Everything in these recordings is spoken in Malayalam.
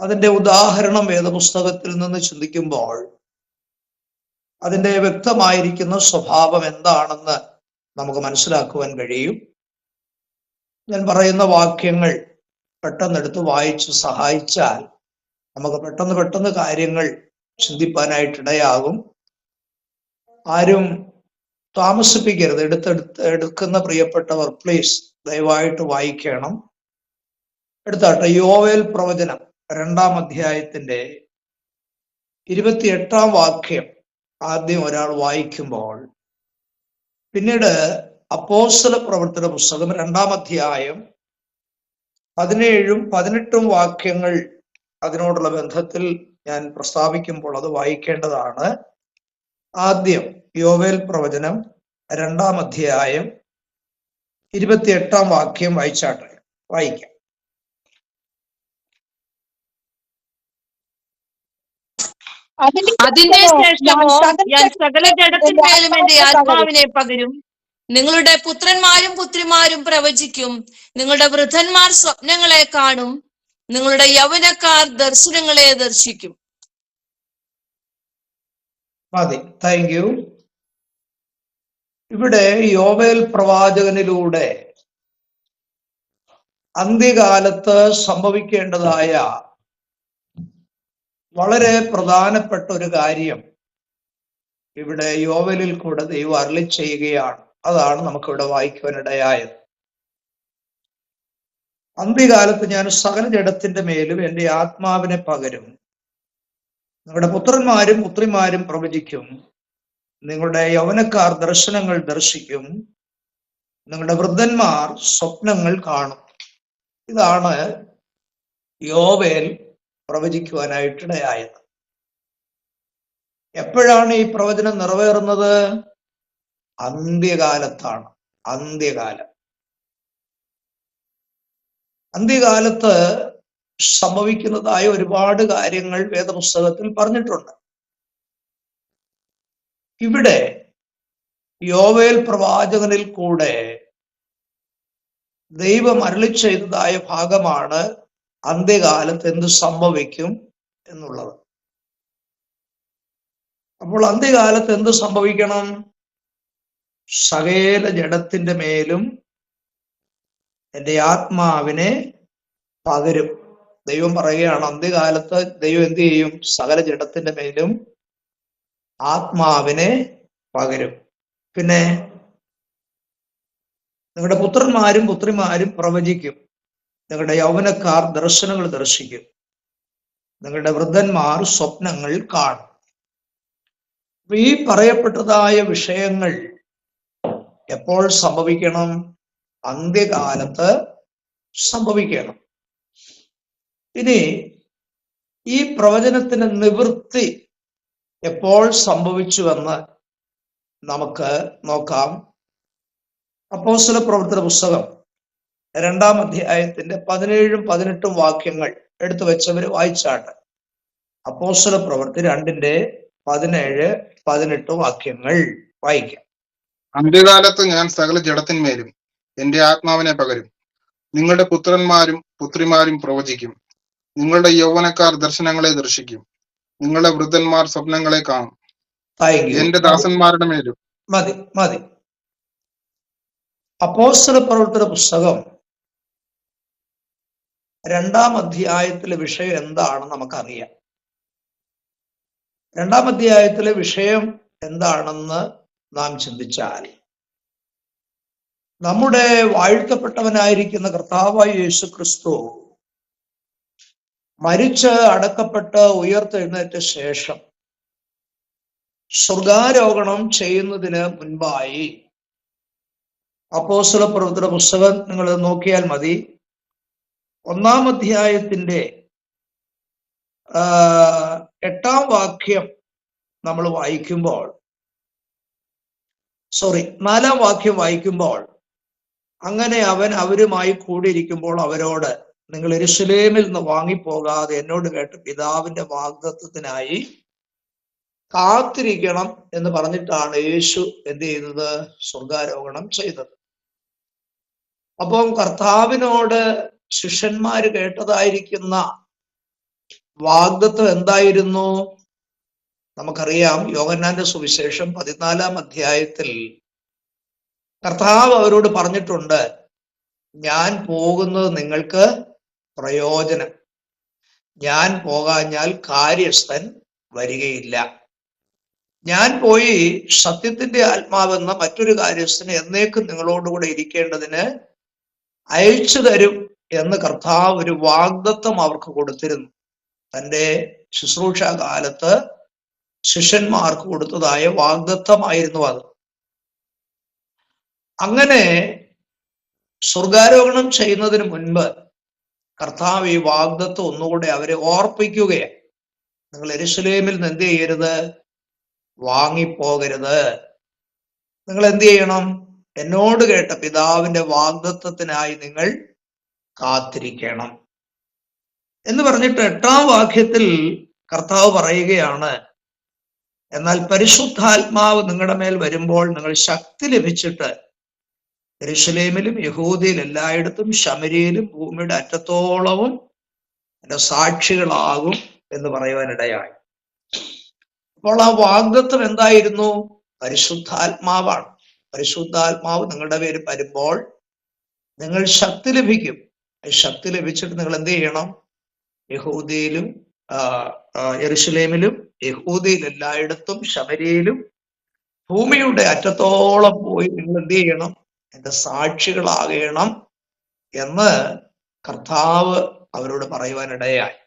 അതിൻ്റെ ഉദാഹരണം വേദപുസ്തകത്തിൽ നിന്ന് ചിന്തിക്കുമ്പോൾ അതിൻ്റെ വ്യക്തമായിരിക്കുന്ന സ്വഭാവം എന്താണെന്ന് നമുക്ക് മനസ്സിലാക്കുവാൻ കഴിയും. ഞാൻ പറയുന്ന വാക്യങ്ങൾ പെട്ടെന്നെടുത്ത് വായിച്ച് സഹായിച്ചാൽ നമുക്ക് പെട്ടെന്ന് കാര്യങ്ങൾ ചിന്തിപ്പാനായിട്ടിടയാകും. ആരും താമസിപ്പിക്കരുത്. എടുക്കുന്ന പ്രിയപ്പെട്ടവർ പ്ലീസ് ദയവായിട്ട് വായിക്കണം. എടുത്താട്ടെ. യോവേൽ പ്രവചനം 2-ാം അധ്യായത്തിന്റെ 28-ാം വാക്യം ആദ്യം ഒരാൾ വായിക്കുമ്പോൾ, പിന്നീട് അപ്പോസ്തല പ്രവർത്തന പുസ്തകം 2-ാം അധ്യായം 17-ഉം 18-ഉം വാക്യങ്ങൾ അതിനോടുള്ള ബന്ധത്തിൽ ഞാൻ പ്രസ്താവിക്കുമ്പോൾ അത് വായിക്കേണ്ടതാണ്. ആദ്യം യോവേൽ പ്രവചനം 2-ാം അധ്യായം 28-ാം വാക്യം വായിച്ചാട്ടെ. വായിക്കാം. അതിന്റെ ശേഷമോ ഞാൻ സകല ജഡത്തിന്മേലും എന്റെ ആത്മാവിനെ പകരും. നിങ്ങളുടെ പുത്രന്മാരും പുത്രിമാരും പ്രവചിക്കും. നിങ്ങളുടെ വൃദ്ധന്മാർ സ്വപ്നങ്ങളെ കാണും. നിങ്ങളുടെ യൗവനക്കാർ ദർശനങ്ങളെ ദർശിക്കും. മതി. Thank you. ഇവിടെ യോവേൽ പ്രവാചകനിലൂടെ അന്ത്യകാലത്ത് സംഭവിക്കേണ്ടതായ വളരെ പ്രധാനപ്പെട്ട ഒരു കാര്യം ഇവിടെ യോവേലിൽ കൂടെ ദൈവം അരുളി ചെയ്യുകയാണ്. അതാണ് നമുക്കിവിടെ വായിക്കുവാനിടയായത്. അന്ത്യകാലത്ത് ഞാൻ സകല ജഡത്തിന്റെ മേലും എൻ്റെ ആത്മാവിനെ പകരും. നിങ്ങളുടെ പുത്രന്മാരും പുത്രിമാരും പ്രവചിക്കും. നിങ്ങളുടെ യൗവനക്കാർ ദർശനങ്ങൾ ദർശിക്കും. നിങ്ങളുടെ വൃദ്ധന്മാർ സ്വപ്നങ്ങൾ കാണും. ഇതാണ് യോവേൽ പ്രവചിക്കുവാനായിട്ടിടയായത്. എപ്പോഴാണ് ഈ പ്രവചനം നിറവേറുന്നത്? അന്ത്യകാലത്താണ്. അന്ത്യകാലത്ത് സംഭവിക്കുന്നതായ ഒരുപാട് കാര്യങ്ങൾ വേദപുസ്തകത്തിൽ പറഞ്ഞിട്ടുണ്ട്. ഇവിടെ യോവേൽ പ്രവാചകനിൽ കൂടെ ദൈവം അരുളി ചെയ്തതായ ഭാഗമാണ് അന്ത്യകാലത്ത് എന്ത് സംഭവിക്കും എന്നുള്ളത്. അപ്പോൾ അന്ത്യകാലത്ത് എന്ത് സംഭവിക്കണം? സകല ജഡത്തിന്റെ മേലും എൻ്റെ ആത്മാവിനെ പകരും. ദൈവം പറയുകയാണ്, അന്ത്യകാലത്ത് ദൈവം എന്ത് ചെയ്യും? സകല ജഡത്തിന്റെ മേലും ആത്മാവിനെ പകരും. പിന്നെ നിങ്ങളുടെ പുത്രന്മാരും പുത്രിമാരും പ്രവചിക്കും. നിങ്ങളുടെ യൗവനക്കാർ ദർശനങ്ങൾ ദർശിക്കും. നിങ്ങളുടെ വൃദ്ധന്മാർ സ്വപ്നങ്ങൾ കാണും. ഈ പറയപ്പെട്ടതായ വിഷയങ്ങൾ എപ്പോൾ സംഭവിക്കണം? അന്ത്യകാലത്ത് സംഭവിക്കണം. ഇനി ഈ പ്രവചനത്തിന് നിവൃത്തി എപ്പോൾ സംഭവിച്ചുവെന്ന് നമുക്ക് നോക്കാം. അപ്പോസ്തല പ്രവർത്തന പുസ്തകം 2-ാം അധ്യായത്തിന്റെ 17-ഉം 18-ഉം വാക്യങ്ങൾ എടുത്തു വെച്ചവര് വായിച്ചാട്ടെ. അപ്പോസ്തല പ്രവൃത്തി 2-ന്റെ 17, 18 വാക്യങ്ങൾ വായിക്കാം. അന്ത്യകാലത്ത് ഞാൻ സകല ജഡത്തിന്മേലും എന്റെ ആത്മാവിനെ പകരും. നിങ്ങളുടെ പുത്രന്മാരും പുത്രിമാരും പ്രവചിക്കും. നിങ്ങളുടെ യൗവനക്കാർ ദർശനങ്ങളെ ദർശിക്കും. നിങ്ങളുടെ വൃദ്ധന്മാർ സ്വപ്നങ്ങളെ കാണും. എന്റെ ദാസന്മാരുടെ മേലും. മതി. അപ്പോസ്തല പ്രവർത്തന പുസ്തകം 2-ാം അധ്യായത്തിലെ വിഷയം എന്താണെന്ന് നമുക്കറിയാം. 2-ാം അധ്യായത്തിലെ വിഷയം എന്താണെന്ന് നാം ചിന്തിച്ചാൽ, നമ്മുടെ വാഴ്ത്തപ്പെട്ടവനായിരിക്കുന്ന കർത്താവായ യേശു ക്രിസ്തു മരിച്ച് അടക്കപ്പെട്ട് ഉയർത്തെഴുന്നേറ്റ ശേഷം സ്വർഗാരോഹണം ചെയ്യുന്നതിന് മുൻപായി അപ്പോസ്തല പ്രവർത്തന പുസ്തകം നിങ്ങൾ നോക്കിയാൽ മതി. 1-ാം അധ്യായത്തിന്റെ 8-ാം വാക്യം നമ്മൾ വായിക്കുമ്പോൾ, 4-ാം വാക്യം വായിക്കുമ്പോൾ, അങ്ങനെ അവൻ അവരുമായി കൂടിയിരിക്കുമ്പോൾ അവരോട്, നിങ്ങൾ യെരൂശലേമിൽ നിന്ന് വാങ്ങിപ്പോകാതെ എന്നോട് കേട്ട് പിതാവിന്റെ വാഗ്ദത്തത്തിനായി കാത്തിരിക്കണം എന്ന് പറഞ്ഞിട്ടാണ് യേശു എന്ത് ചെയ്തത്? സ്വർഗാരോഹണം ചെയ്തത്. അപ്പം കർത്താവിനോട് ശിഷ്യന്മാര് കേട്ടതായിരിക്കുന്ന വാഗ്ദത്തം എന്തായിരുന്നു? നമുക്കറിയാം, യോഹന്നാന്റെ സുവിശേഷം 14-ാം അധ്യായത്തിൽ കർത്താവ് അവരോട് പറഞ്ഞിട്ടുണ്ട്, ഞാൻ പോകുന്നത് നിങ്ങൾക്ക് പ്രയോജനം, ഞാൻ പോകാഞ്ഞാൽ കാര്യസ്ഥൻ വരികയില്ല. ഞാൻ പോയി സത്യത്തിന്റെ ആത്മാവെന്ന മറ്റൊരു കാര്യസ്ഥന് എന്നേക്കും നിങ്ങളോടുകൂടെ ഇരിക്കേണ്ടതിന് അയച്ചു തരും എന്ന് കർത്താവ് ഒരു വാഗ്ദത്തം അവർക്ക് കൊടുത്തിരുന്നു. തന്റെ ശുശ്രൂഷ കാലത്ത് ശിഷ്യന്മാർക്ക് കൊടുത്തതായ വാഗ്ദത്തമായിരുന്നു അത്. അങ്ങനെ സ്വർഗാരോഹണം ചെയ്യുന്നതിന് മുൻപ് കർത്താവ് ഈ വാഗ്ദത്തം ഒന്നുകൂടെ അവരെ ഓർപ്പിക്കുകയാണ്. നിങ്ങൾ യെരൂശലേമിൽ നിന്ന് എന്ത് ചെയ്യരുത്? വാങ്ങിപ്പോകരുത്. നിങ്ങൾ എന്ത് ചെയ്യണം? എന്നോട് കേട്ട പിതാവിന്റെ വാഗ്ദത്തത്തിനായി നിങ്ങൾ കാത്തിരിക്കണം എന്ന് പറഞ്ഞിട്ട് 8-ാം വാക്യത്തിൽ കർത്താവ് പറയുകയാണ്, എന്നാൽ പരിശുദ്ധാത്മാവ് നിങ്ങളുടെ മേൽ വരുമ്പോൾ നിങ്ങൾ ശക്തി ലഭിച്ചിട്ട് യെരൂശലേമിലും യഹൂദയിൽ എല്ലായിടത്തും ശമര്യയിലും ഭൂമിയുടെ അറ്റത്തോളവും എന്റെ സാക്ഷികളാകും എന്ന് പറയുവാനിടയായി. അപ്പോൾ ആ വാഗ്ദത്തം എന്തായിരുന്നു? പരിശുദ്ധാത്മാവാണ്. പരിശുദ്ധാത്മാവ് നിങ്ങളുടെ പേര് വരുമ്പോൾ നിങ്ങൾ ശക്തി ലഭിക്കും. ശക്തി ലഭിച്ചിട്ട് നിങ്ങൾ എന്ത് ചെയ്യണം? യഹൂദയിലും യെരൂശലേമിലും യഹൂദയിൽ എല്ലായിടത്തും ശമര്യയിലും ഭൂമിയുടെ അറ്റത്തോളം പോയി നിങ്ങൾ എന്ത് ചെയ്യണം? എന്റെ സാക്ഷികളാകണം എന്ന് കർത്താവ് അവരോട് പറയുവാനിടയായി.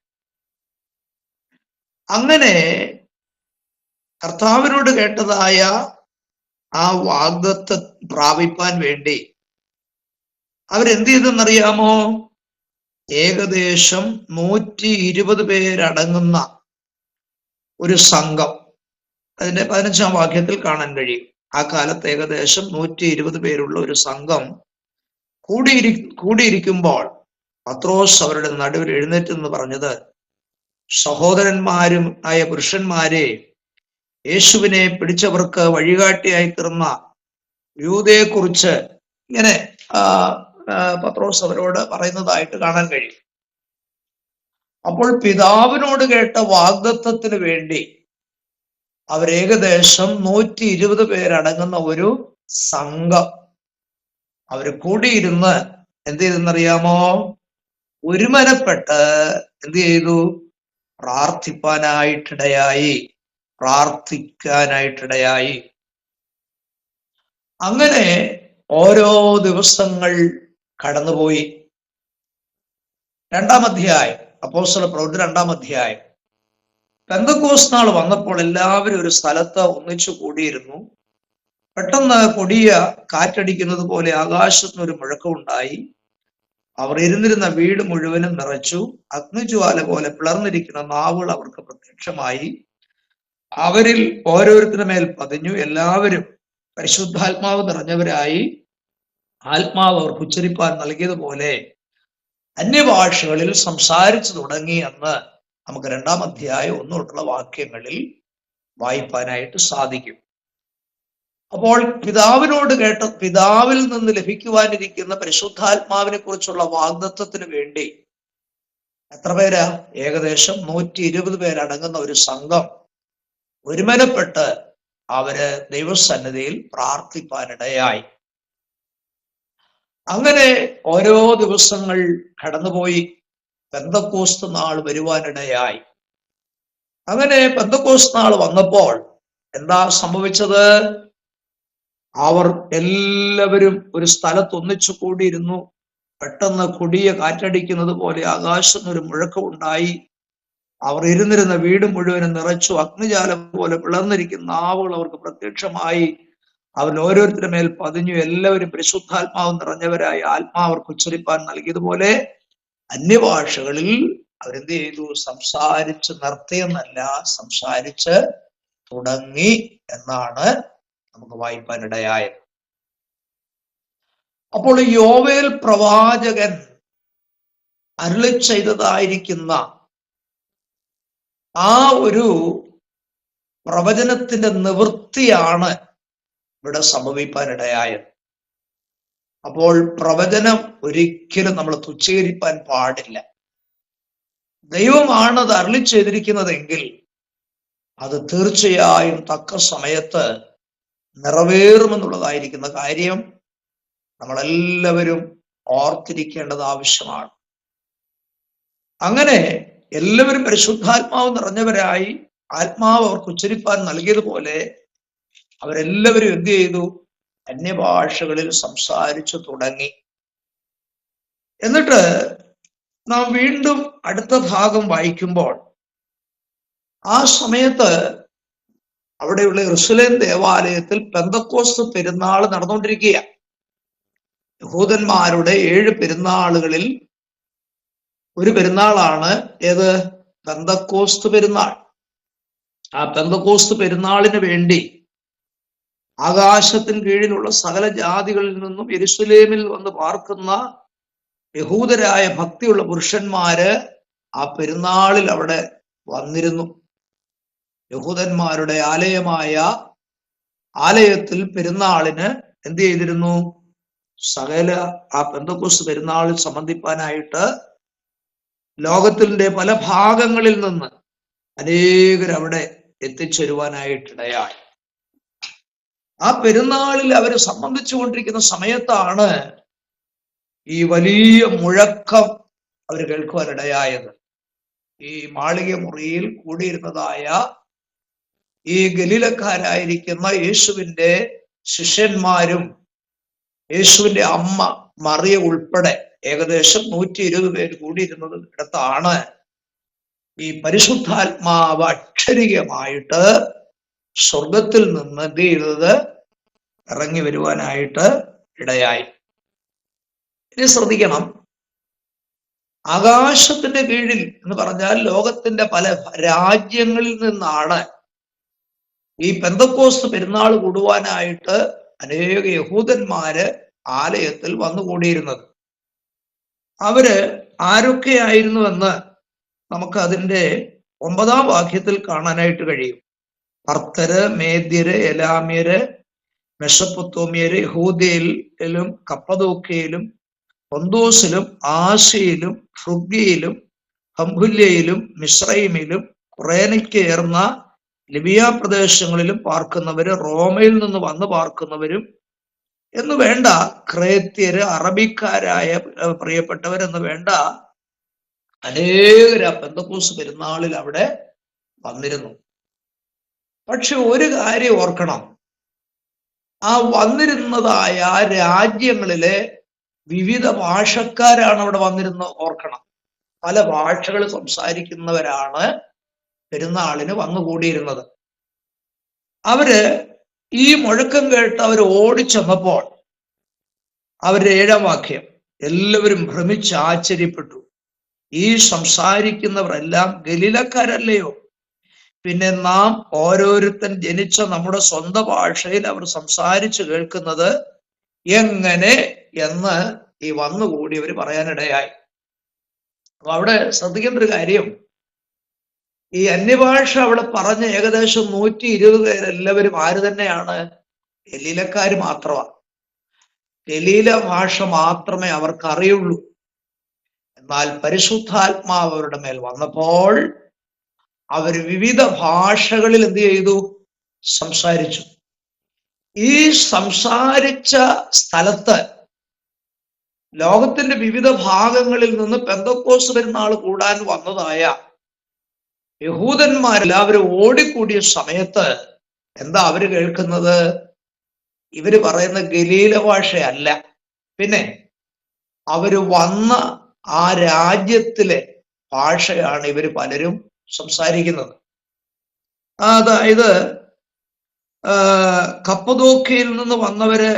അങ്ങനെ കർത്താവിനോട് കേട്ടതായ ആ വാഗ്ദത്തം പ്രാപിപ്പാൻ വേണ്ടി അവരെന്ത് ചെയ്തെന്നറിയാമോ? ഏകദേശം 120 പേരടങ്ങുന്ന ഒരു സംഘം, അതിന്റെ 15-ാം വാക്യത്തിൽ കാണാൻ കഴിയും. ആ കാലത്ത് ഏകദേശം 120 പേരുള്ള ഒരു സംഘം കൂടിയിരിക്കുമ്പോൾ പത്രോസ് അവരുടെ നടുവിൽ എഴുന്നേറ്റെന്ന് പറഞ്ഞത്, സഹോദരന്മാരും ആയ പുരുഷന്മാരെ, യേശുവിനെ പിടിച്ചവർക്ക് വഴികാട്ടിയായി തീർന്ന യൂദയെക്കുറിച്ച് ഇങ്ങനെ പത്രോസ് അവരോട് പറയുന്നതായിട്ട് കാണാൻ കഴിയും. അപ്പോൾ പിതാവിനോട് കേട്ട വാഗ്ദത്തത്തിന് വേണ്ടി അവരേകദേശം 120 പേരടങ്ങുന്ന ഒരു സംഘം അവര് കൂടിയിരുന്ന് എന്ത് ചെയ്തെന്നറിയാമോ? ഒരുമനപ്പെട്ട് എന്ത് ചെയ്തു? പ്രാർത്ഥിക്കാനായിട്ടിടയായി. അങ്ങനെ ഓരോ ദിവസങ്ങൾ കടന്നുപോയി. 2-ാം അധ്യായം, അപ്പോസ്തല പ്രവൃത്തി 2-ാം അധ്യായം. പെന്തക്കോസ്ത് നാൾ വന്നപ്പോൾ എല്ലാവരും ഒരു സ്ഥലത്ത് ഒന്നിച്ചു കൂടിയിരുന്നു. പെട്ടെന്ന് കൊടിയ കാറ്റടിക്കുന്നത് പോലെ ആകാശത്തിന് ഒരു മുഴക്കമുണ്ടായി. അവർ ഇരുന്നിരുന്ന വീട് മുഴുവനും നിറച്ചു. അഗ്നിജ്വാല പോലെ പിളർന്നിരിക്കുന്ന നാവുകൾ അവർക്ക് പ്രത്യക്ഷമായി. അവരിൽ ഓരോരുത്തരുടെ മേൽ പതിഞ്ഞു. എല്ലാവരും പരിശുദ്ധാത്മാവ് നിറഞ്ഞവരായി. ആത്മാവ് അവർക്ക് ഉച്ചരിപ്പാൻ നൽകിയതുപോലെ അന്യഭാഷകളിൽ സംസാരിച്ചു തുടങ്ങി എന്ന് നമുക്ക് 2-ാം അധ്യായം 1 തൊട്ടുള്ള വാക്യങ്ങളിൽ വായിപ്പാനായിട്ട് സാധിക്കും. അപ്പോൾ പിതാവിൽ നിന്ന് ലഭിക്കുവാനിരിക്കുന്ന പരിശുദ്ധാത്മാവിനെ കുറിച്ചുള്ള വാഗ്ദത്തത്തിന് വേണ്ടി എത്ര പേരാ? ഏകദേശം 120 പേരടങ്ങുന്ന ഒരു സംഘം ഒരുമനപ്പെട്ട് അവര് ദൈവസന്നിധിയിൽ പ്രാർത്ഥിപ്പാനിടയായി. അങ്ങനെ ഓരോ ദിവസങ്ങൾ കടന്നുപോയി. പെന്തക്കോസ്ത് നാൾ വരുവാനിടയായി. അങ്ങനെ പെന്തക്കോസ്ത് നാൾ വന്നപ്പോൾ എന്താ സംഭവിച്ചത്? അവർ എല്ലാവരും ഒരു സ്ഥലത്ത് ഒന്നിച്ചു കൂടിയിരുന്നു. പെട്ടെന്ന് കൊടിയ കാറ്റടിക്കുന്നത് പോലെ ആകാശത്തൊരു മുഴക്കമുണ്ടായി. അവർ ഇരുന്നിരുന്ന വീട് മുഴുവനും നിറച്ചു. അഗ്നിജാലം പോലെ പിളർന്നിരിക്കുന്ന നാവുകൾ അവർക്ക് പ്രത്യക്ഷമായി. അവൻ ഓരോരുത്തരുടെ മേൽ പതിഞ്ഞു. എല്ലാവരും പരിശുദ്ധാത്മാവ് നിറഞ്ഞവരായി. ആത്മാവ് അവർക്ക് ഉച്ചരിപ്പാൻ നൽകിയതുപോലെ അന്യഭാഷകളിൽ അവരെന്ത് ചെയ്തു? സംസാരിച്ച് നിർത്തിയെന്നല്ല, സംസാരിച്ച് തുടങ്ങി എന്നാണ് നമുക്ക് വായിപ്പാനിടയായത്. അപ്പോൾ യോവേൽ പ്രവാചകൻ അരുളി ചെയ്തതായിരിക്കുന്ന ആ ഒരു പ്രവചനത്തിന്റെ നിവൃത്തിയാണ് ഇവിടെ സംഭവിപ്പാനിടയായത്. അപ്പോൾ പ്രവചനം ഒരിക്കലും നമ്മൾ തുച്ഛീകരിപ്പാൻ പാടില്ല. ദൈവമാണ് അത് അരുളി ചെയ്തിരിക്കുന്നതെങ്കിൽ അത് തീർച്ചയായും തക്ക സമയത്ത് നിറവേറുമെന്നുള്ളതായിരിക്കുന്ന കാര്യം നമ്മളെല്ലാവരും ഓർത്തിരിക്കേണ്ടത് ആവശ്യമാണ്. അങ്ങനെ എല്ലാവരും പരിശുദ്ധാത്മാവ് നിറഞ്ഞവരായി ആത്മാവ് അവർക്ക് ഉച്ചരിപ്പാൻ നൽകിയതുപോലെ അവരെല്ലാവരും എന്ത് ചെയ്തു? അന്യഭാഷകളിൽ സംസാരിച്ചു തുടങ്ങി. എന്നിട്ട് നാം വീണ്ടും അടുത്ത ഭാഗം വായിക്കുമ്പോൾ ആ സമയത്ത് അവിടെയുള്ള യെരൂശലേം ദേവാലയത്തിൽ പെന്തക്കോസ്ത് പെരുന്നാൾ നടന്നുകൊണ്ടിരിക്കുക. യഹൂദന്മാരുടെ 7 പെരുന്നാളുകളിൽ ഒരു പെരുന്നാളാണ് ഏത്? പെന്തക്കോസ്ത് പെരുന്നാൾ. ആ പെന്തക്കോസ്ത് പെരുന്നാളിന് വേണ്ടി ആകാശത്തിന് കീഴിലുള്ള സകല ജാതികളിൽ നിന്നും യെരൂശലേമിൽ വന്ന് പാർക്കുന്ന യഹൂദരായ ഭക്തിയുള്ള പുരുഷന്മാര് ആ പെരുന്നാളിൽ അവിടെ വന്നിരുന്നു. യഹൂദന്മാരുടെ ആലയമായ ആലയത്തിൽ പെരുന്നാളിന് എന്ത് ചെയ്തിരുന്നു? സകല ആ പെന്തക്കോസ്ത് പെരുന്നാളിൽ സംബന്ധിപ്പാനായിട്ട് ലോകത്തിന്റെ പല ഭാഗങ്ങളിൽ നിന്ന് അനേകരവിടെ എത്തിച്ചേരുവാനായിട്ടിടയായി. ആ പെരുന്നാളിൽ അവർ സംബന്ധിച്ചു കൊണ്ടിരിക്കുന്ന സമയത്താണ് ഈ വലിയ മുഴക്കം അവർ കേൾക്കുവാനിടയായത്. ഈ മാളിക മുറിയിൽ കൂടിയിരുന്നതായ ഈ ഗലീലക്കാരായിരിക്കുന്ന യേശുവിന്റെ ശിഷ്യന്മാരും യേശുവിന്റെ അമ്മ മറിയ ഉൾപ്പെടെ ഏകദേശം 120 പേര് കൂടിയിരുന്നത് ഇടത്താണ് ഈ പരിശുദ്ധാത്മാവ് അക്ഷരികമായിട്ട് സ്വർഗത്തിൽ നിന്ന് എന്ത് ചെയ്തത്? ഇറങ്ങി വരുവാനായിട്ട് ഇടയായി. ഇനി ശ്രദ്ധിക്കണം, ആകാശത്തിന്റെ കീഴിൽ എന്ന് പറഞ്ഞാൽ ലോകത്തിന്റെ പല രാജ്യങ്ങളിൽ നിന്നാണ് ഈ പെന്തക്കോസ്ത് പെരുന്നാൾ കൂടുവാനായിട്ട് അനേക യഹൂദന്മാര് ആലയത്തിൽ വന്നുകൂടിയിരുന്നത്. അവര് ആരൊക്കെയായിരുന്നുവെന്ന് നമുക്ക് അതിന്റെ 9-ാം വാക്യത്തിൽ കാണാനായിട്ട് കഴിയും. പർത്തര്, മേദ്യര്, എലാമ്യര്, മെസൊപ്പൊത്താമ്യര്, യഹൂദയിലും കപ്പദോക്യയിലും പൊന്തോസിലും ആസിയയിലും ഫ്രുഗ്യയിലും പംഫുല്യയിലും മിസ്രൈമിലും കുറേനയ്ക്ക് ഏർന്ന ലിബിയ പ്രദേശങ്ങളിലും പാർക്കുന്നവര്, റോമയിൽ നിന്ന് വന്ന് പാർക്കുന്നവരും എന്ന് വേണ്ട, ക്രേത്യര്, അറബിക്കാരായ പ്രിയപ്പെട്ടവരെന്ന് വേണ്ട അനേകര പെന്തക്കോസ്ത് പെരുന്നാളിൽ അവിടെ വന്നിരുന്നു. പക്ഷെ ഒരു കാര്യം ഓർക്കണം, ആ വന്നിരുന്നതായ രാജ്യങ്ങളിലെ വിവിധ ഭാഷക്കാരാണ് അവിടെ വന്നിരുന്നത്. ഓർക്കണം, പല ഭാഷകൾ സംസാരിക്കുന്നവരാണ് പെരുന്നാളിന് വന്നുകൂടിയിരുന്നത്. അവര് ഈ മുഴക്കം കേട്ട് അവർ ഓടിച്ചെന്നപ്പോൾ അവരുടെ 7-ാം വാക്യം, എല്ലാവരും ഭ്രമിച്ച് ആശ്ചര്യപ്പെട്ടു. ഈ സംസാരിക്കുന്നവരെല്ലാം ഗലീലക്കാരല്ലയോ? പിന്നെ നാം ഓരോരുത്തൻ ജനിച്ച നമ്മുടെ സ്വന്തം ഭാഷയിൽ അവർ സംസാരിച്ചു കേൾക്കുന്നത് എങ്ങനെ എന്ന് ഈ വന്നുകൂടിയവർ പറയാനിടയായി. അപ്പൊ അവിടെ ശ്രദ്ധിക്കേണ്ട ഒരു കാര്യം, ഈ അന്യഭാഷ അവിടെ പറഞ്ഞ ഏകദേശം 120 പേരെല്ലാവരും ആര് തന്നെയാണ്? ഗലീലക്കാര് മാത്രമാണ്. ഗലീല ഭാഷ മാത്രമേ അവർക്ക് അറിയുള്ളൂ. എന്നാൽ പരിശുദ്ധാത്മാവ് അവരുടെ മേൽ വന്നപ്പോൾ അവർ വിവിധ ഭാഷകളിൽ എന്ത് ചെയ്തു? സംസാരിച്ചു. ഈ സംസാരിച്ച സ്ഥലത്ത് ലോകത്തിന്റെ വിവിധ ഭാഗങ്ങളിൽ നിന്ന് പെന്തക്കോസ്ത് പെരുന്നാൾ കൂടാൻ വന്നതായ യഹൂദന്മാരെല്ലാവരും ഓടിക്കൂടിയ സമയത്ത് എന്താ അവര് കേൾക്കുന്നത്? ഇവര് പറയുന്ന ഗലീല ഭാഷയല്ല, പിന്നെ അവര് വന്ന ആ രാജ്യത്തിലെ ഭാഷയാണ് ഇവര് പലരും സംസാരിക്കുന്നത്. അതായത് കപ്പദോക്യയിൽ നിന്ന് വന്നവര്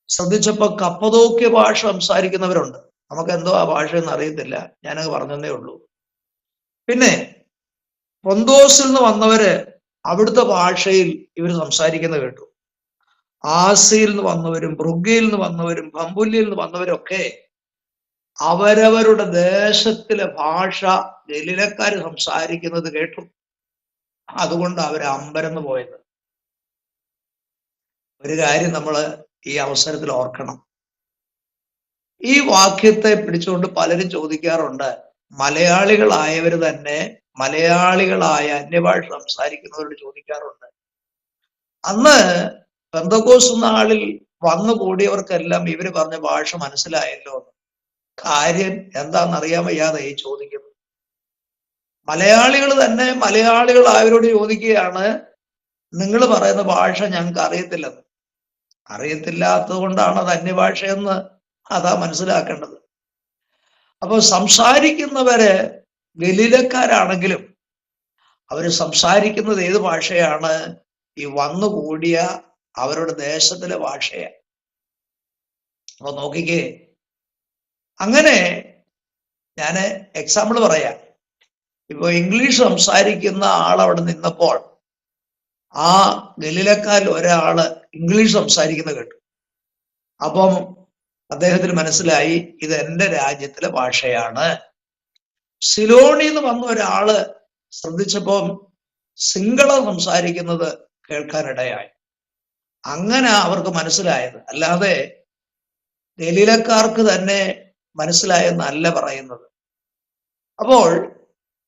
ശ്രദ്ധിച്ചപ്പോ കപ്പദോക്യ ഭാഷ സംസാരിക്കുന്നവരുണ്ട്. നമുക്ക് എന്തോ ആ ഭാഷ എന്ന് അറിയത്തില്ല, ഞാനത് പറഞ്ഞതേ ഉള്ളൂ. പിന്നെ പൊന്തോസിൽ നിന്ന് വന്നവര് അവിടുത്തെ ഭാഷയിൽ ഇവർ സംസാരിക്കുന്നത് കേട്ടു. ആസിയിൽ നിന്ന് വന്നവരും ഫ്രുഗ്യയിൽ നിന്ന് വന്നവരും പംഫുല്യയിൽ നിന്ന് വന്നവരൊക്കെ അവരവരുടെ ദേശത്തിലെ ഭാഷ ഗലീലക്കാർ സംസാരിക്കുന്നത് കേട്ടു. അതുകൊണ്ട് അവര് അമ്പരന്ന് പോയത്. ഒരു കാര്യം നമ്മൾ ഈ അവസരത്തിൽ ഓർക്കണം. ഈ വാക്യത്തെ പിടിച്ചുകൊണ്ട് പലരും ചോദിക്കാറുണ്ട്, മലയാളികളായവർ തന്നെ മലയാളികളായ അന്യഭാഷ സംസാരിക്കുന്നവരോട് ചോദിക്കാറുണ്ട്. അന്ന് പെന്തക്കോസ്ത് നാളിൽ വന്നു കൂടിയവർക്കെല്ലാം ഇവര് പറഞ്ഞ ഭാഷ മനസ്സിലായല്ലോ. കാര്യം എന്താണെന്നറിയാൻ വയ്യാതെ ഈ ചോദിക്കുന്നത്. മലയാളികൾ തന്നെ മലയാളികളായവരോട് ചോദിക്കുകയാണ്, നിങ്ങൾ പറയുന്ന ഭാഷ ഞങ്ങൾക്ക് അറിയത്തില്ലെന്ന്. അറിയത്തില്ലാത്തത് കൊണ്ടാണ് അത് അന്യഭാഷയെന്ന് അതാ മനസ്സിലാക്കേണ്ടത്. അപ്പൊ സംസാരിക്കുന്നവര് ഗലീലക്കാരാണെങ്കിലും അവര് സംസാരിക്കുന്നത് ഏത് ഭാഷയാണ്? ഈ വന്നുകൂടിയ അവരുടെ ദേശത്തിലെ ഭാഷയാണ്. അപ്പൊ നോക്കിക്കേ, അങ്ങനെ ഞാൻ എക്സാമ്പിൾ പറയാം. ഇപ്പൊ ഇംഗ്ലീഷ് സംസാരിക്കുന്ന ആളവിടെ നിന്നപ്പോൾ ആ ഗലീലക്കാരിൽ ഒരാള് ഇംഗ്ലീഷ് സംസാരിക്കുന്നത് കേട്ടു. അപ്പം അദ്ദേഹത്തിന് മനസ്സിലായി ഇത് എൻ്റെ രാജ്യത്തിലെ ഭാഷയാണ്. സിലോണിന്ന് വന്ന ഒരാള് ശ്രദ്ധിച്ചപ്പം സിംഗള സംസാരിക്കുന്നത് കേൾക്കാനിടയായി. അങ്ങനെ അവർക്ക് മനസ്സിലായത്. അല്ലാതെ ഗലീലക്കാർക്ക് തന്നെ മനസ്സിലായെന്നല്ല പറയുന്നത്. അപ്പോൾ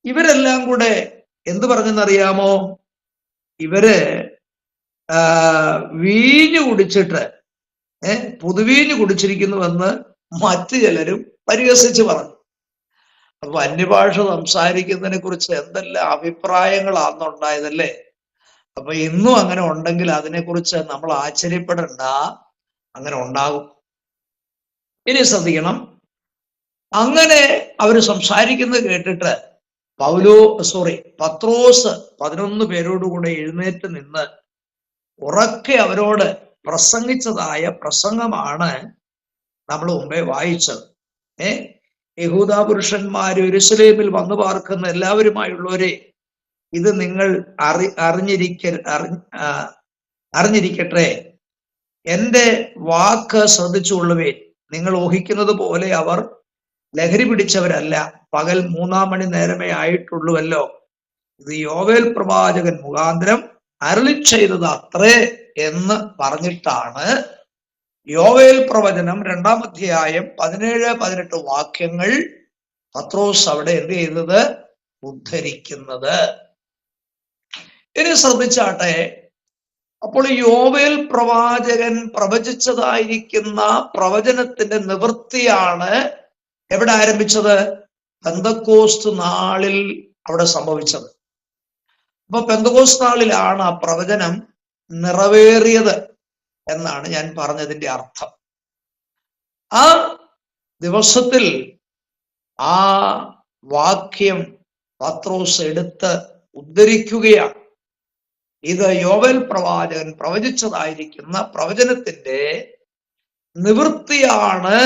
ഇവരെല്ലാം കൂടെ എന്ത് പറഞ്ഞെന്നറിയാമോ? ഇവര് വീഞ്ഞു കുടിച്ചിട്ട് പുതുവീഞ്ഞു കുടിച്ചിരിക്കുന്നുവെന്ന് മറ്റു ചിലരും പരിഹസിച്ച് പറഞ്ഞു. അപ്പൊ അന്യഭാഷ സംസാരിക്കുന്നതിനെ കുറിച്ച് എന്തെല്ലാം അഭിപ്രായങ്ങളാണെന്നുണ്ടായതല്ലേ. അപ്പൊ ഇന്നും അങ്ങനെ ഉണ്ടെങ്കിൽ അതിനെക്കുറിച്ച് നമ്മൾ ആശ്ചര്യപ്പെടണ്ട, അങ്ങനെ ഉണ്ടാകും. ഇനി ശ്രദ്ധിക്കണം. അങ്ങനെ അവര് സംസാരിക്കുന്നത് കേട്ടിട്ട് പത്രോസ് 11 പേരോടുകൂടെ എഴുന്നേറ്റ് നിന്ന് ഉറക്കെ അവരോട് പ്രസംഗിച്ചതായ പ്രസംഗമാണ് നമ്മൾ മുമ്പേ വായിച്ചത്. യഹൂദ പുരുഷന്മാര് യെരൂശലേമിൽ വന്നു പാർക്കുന്ന എല്ലാവരുമായുള്ളവരെ, ഇത് നിങ്ങൾ അറിഞ്ഞിരിക്കട്ടെ. എന്റെ വാക്ക് ശ്രദ്ധിച്ചുകൊള്ളുവേൻ. നിങ്ങൾ ഊഹിക്കുന്നത് പോലെ അവർ ലഹരി പിടിച്ചവരല്ല. പകൽ 3-ാം മണി നേരമേ ആയിട്ടുള്ളൂവല്ലോ. ഇത് യോവേൽ പ്രവാചകൻ മുഖാന്തരം അരുളി ചെയ്തത് അത്രേ എന്ന് പറഞ്ഞിട്ടാണ് യോവേൽ പ്രവചനം 2-ാം അധ്യായം 17-18 വാക്യങ്ങൾ പത്രോസ് അവിടെ എന്ത് ചെയ്തത്? ഉദ്ധരിക്കുന്നത്. ഇനി ശ്രദ്ധിച്ചാട്ടെ. അപ്പോൾ യോവേൽ പ്രവാചകൻ പ്രവചിച്ചതായിരിക്കുന്ന പ്രവചനത്തിന്റെ നിവൃത്തിയാണ് എവിടെ ആരംഭിച്ചത്? പെന്തക്കോസ്ത് നാളിൽ അവിടെ സംഭവിച്ചത്. അപ്പൊ പെന്തക്കോസ്ത് നാളിലാണ് ആ പ്രവചനം നിറവേറിയത് എന്നാണ് ഞാൻ പറഞ്ഞതിന്റെ അർത്ഥം. ആ ദിവസത്തിൽ ആ വാക്യം പത്രോസ് എടുത്ത് ഉദ്ധരിക്കുകയാണ്. ഇത് യോവേൽ പ്രവാചകൻ പ്രവചിച്ചതായിരിക്കുന്ന പ്രവചനത്തിന്റെ നിവൃത്തിയാണ്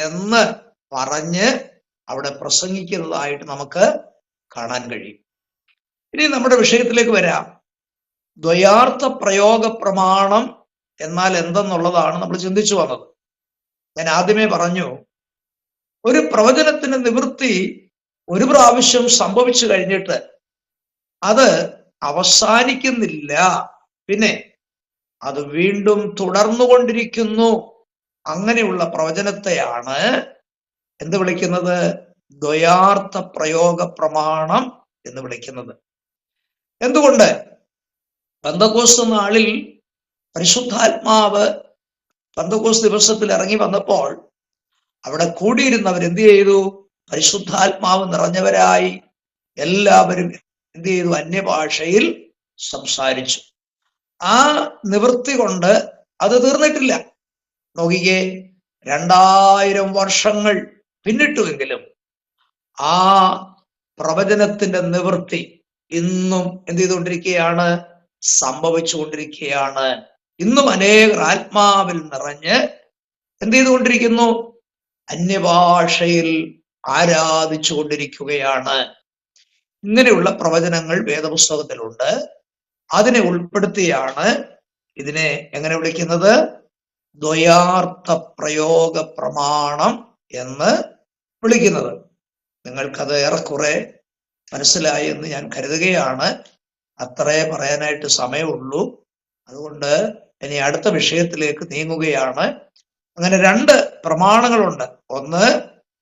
എന്ന് പറഞ്ഞ് അവിടെ പ്രസംഗിക്കുന്നതായിട്ട് നമുക്ക് കാണാൻ കഴിയും. ഇനി നമ്മുടെ വിഷയത്തിലേക്ക് വരാം. ദ്വയാർത്ഥ പ്രയോഗ പ്രമാണം എന്നാൽ എന്തെന്നുള്ളതാണ് നമ്മൾ ചിന്തിച്ചു വന്നത്. ഞാൻ ആദ്യമേ പറഞ്ഞു, ഒരു പ്രവചനത്തിന്റെ നിവൃത്തി ഒരു പ്രാവശ്യം സംഭവിച്ചു കഴിഞ്ഞിട്ട് അത് അവസാനിക്കുന്നില്ല, പിന്നെ അത് വീണ്ടും തുടർന്നുകൊണ്ടിരിക്കുന്നു. അങ്ങനെയുള്ള പ്രവചനത്തെയാണ് എന്ത് വിളിക്കുന്നത്? ദ്വയാർത്ഥ പ്രയോഗ പ്രമാണം എന്ന് വിളിക്കുന്നത്. എന്തുകൊണ്ട്? പെന്തക്കോസ്ത് നാളിൽ പരിശുദ്ധാത്മാവ് പെന്തക്കോസ്ത് ദിവസത്തിൽ ഇറങ്ങി വന്നപ്പോൾ അവിടെ കൂടിയിരുന്നവർ എന്ത് ചെയ്തു? പരിശുദ്ധാത്മാവ് നിറഞ്ഞവരായി എല്ലാവരും എന്ത് ചെയ്തു? അന്യഭാഷയിൽ സംസാരിച്ചു. ആ നിവൃത്തി കൊണ്ട് അത് തീർന്നിട്ടില്ല. നോക്കിക്കേ, 2000 വർഷങ്ങൾ പിന്നിട്ടുവെങ്കിലും ആ പ്രവചനത്തിന്റെ നിവൃത്തി ഇന്നും എന്ത് ചെയ്തുകൊണ്ടിരിക്കുകയാണ്? സംഭവിച്ചുകൊണ്ടിരിക്കുകയാണ്. ഇന്നും അനേകർ ആത്മാവിൽ നിറഞ്ഞ് എന്ത് ചെയ്തുകൊണ്ടിരിക്കുന്നു? അന്യഭാഷയിൽ ആരാധിച്ചു കൊണ്ടിരിക്കുകയാണ്. ഇങ്ങനെയുള്ള പ്രവചനങ്ങൾ വേദപുസ്തകത്തിലുണ്ട്. അതിനെ ഉൾപ്പെടുത്തിയാണ് ഇതിനെ എങ്ങനെ വിളിക്കുന്നത്? ദ്വയാർത്ഥ പ്രയോഗ പ്രമാണം എന്ന് വിളിക്കുന്നത്. നിങ്ങൾക്കത് ഏറെക്കുറെ മനസ്സിലായി എന്ന് ഞാൻ കരുതുകയാണ്. അത്രേ പറയാനായിട്ട് സമയമുള്ളൂ. അതുകൊണ്ട് ഇനി അടുത്ത വിഷയത്തിലേക്ക് നീങ്ങുകയാണ്. അങ്ങനെ 2 പ്രമാണങ്ങളുണ്ട്. ഒന്ന്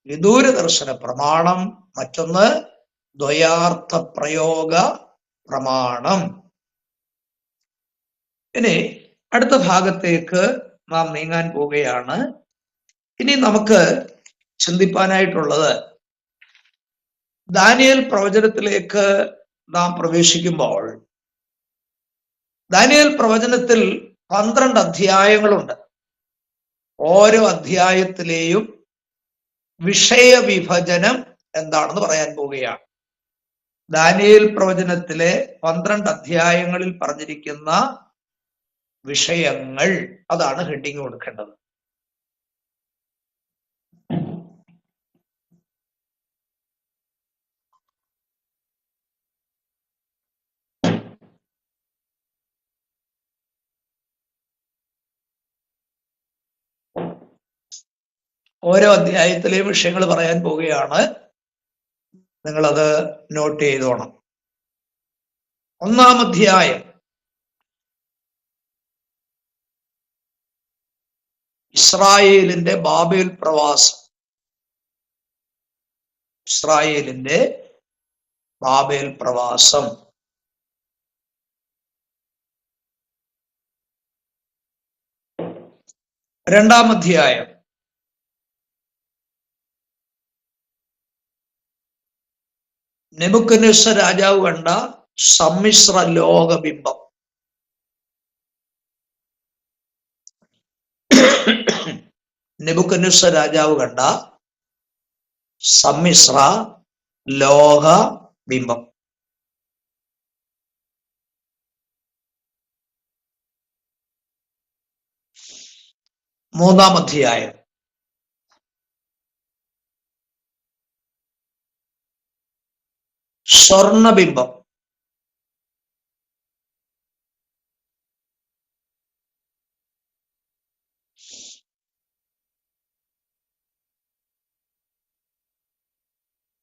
വിദൂര ദർശന പ്രമാണം, മറ്റൊന്ന് ദ്വയാർത്ഥ പ്രയോഗ പ്രമാണം. ഇനി അടുത്ത ഭാഗത്തേക്ക് നാം നീങ്ങാൻ പോവുകയാണ്. ഇനി നമുക്ക് ചിന്തിപ്പാനായിട്ടുള്ളത്, ദാനിയേൽ പ്രവചനത്തിലേക്ക് നാം പ്രവേശിക്കുമ്പോൾ, ദാനിയേൽ പ്രവചനത്തിൽ 12 അധ്യായങ്ങളുണ്ട്. ഓരോ അധ്യായത്തിലെയും വിഷയവിഭജനം എന്താണെന്ന് പറയാൻ പോവുകയാണ്. ദാനിയേൽ പ്രവചനത്തിലെ 12 അധ്യായങ്ങളിൽ പറഞ്ഞിരിക്കുന്ന വിഷയങ്ങൾ, അതാണ് ഹെഡിങ് കൊടുക്കേണ്ടത്. ഓരോ അധ്യായത്തിലെയും വിഷയങ്ങൾ പറയാൻ പോവുകയാണ്. നിങ്ങളത് നോട്ട് ചെയ്തോണം. 1-ാം അധ്യായം ഇസ്രായേലിന്റെ ബാബേൽ പ്രവാസം. ഇസ്രായേലിന്റെ ബാബേൽ പ്രവാസം. 2-ാം അധ്യായം നെബൂഖദ്നേസർ രാജാവ് കണ്ട സമ്മിശ്ര ലോകബിംബം. നെബൂഖദ്നേസർ രാജാവ് കണ്ട സമ്മിശ്ര ലോകബിംബം. 3-ാം അധ്യായം സ്വർണബിംബം.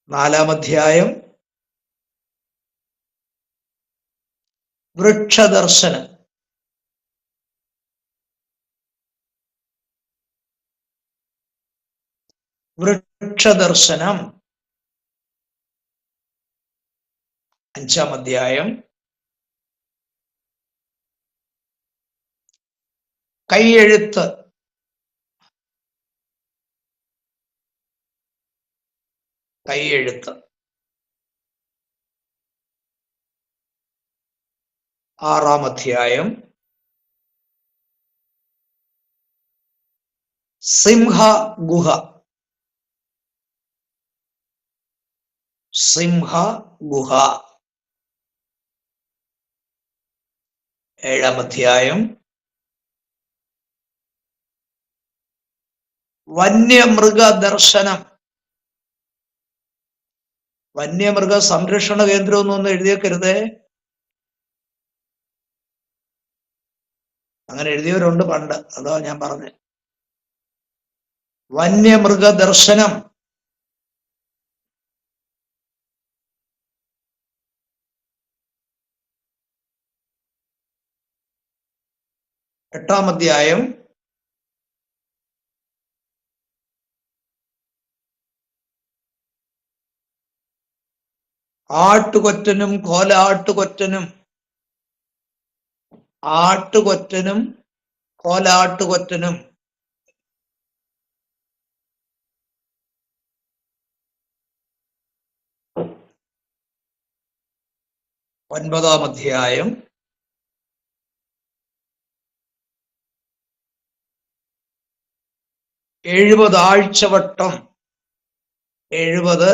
4-ാം അധ്യായം വൃക്ഷദർശനം. 5-ാം അധ്യായം കൈയെഴുത്ത്. 6-ാം അധ്യായം സിംഹഗുഹ. 7-ാം അധ്യായം വന്യമൃഗ ദർശനം. വന്യമൃഗ സംരക്ഷണ കേന്ദ്രം എന്നൊന്നും എഴുതിയേക്കരുതേ. അങ്ങനെ എഴുതിയവരുണ്ട് പണ്ട്, അതാ ഞാൻ പറഞ്ഞത്. വന്യമൃഗ ദർശനം. 8-ാം അധ്യായം ആട്ടുകൊറ്റനും കോലാട്ടുകൊറ്റനും. ആട്ടുകൊറ്റനും കോലാട്ടുകൊറ്റനും. 9-ാം അധ്യായം എഴുപത് ആഴ്ചവട്ടം. 70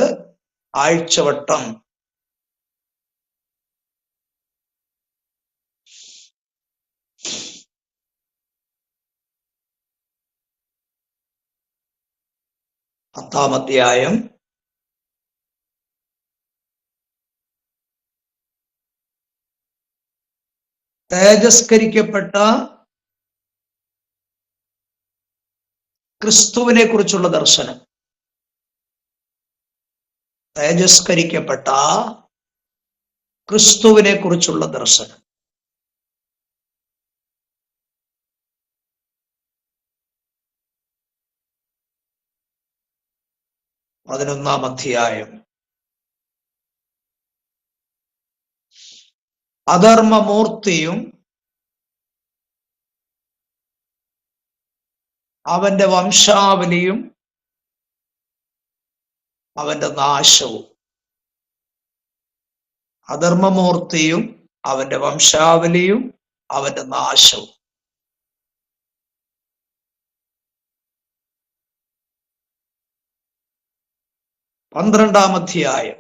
ആഴ്ചവട്ടം. 10-ാം അധ്യായം തേജസ്കരിക്കപ്പെട്ട ക്രിസ്തുവിനെ കുറിച്ചുള്ള ദർശനം. തേജസ്കരിക്കപ്പെട്ട ക്രിസ്തുവിനെ കുറിച്ചുള്ള ദർശനം. 11-ാം അധ്യായം അധർമ്മമൂർത്തിയും അവന്റെ വംശാവലിയും അവന്റെ നാശവും. അധർമ്മമൂർത്തിയും അവന്റെ വംശാവലിയും അവന്റെ നാശവും. പന്ത്രണ്ടാം അധ്യായം.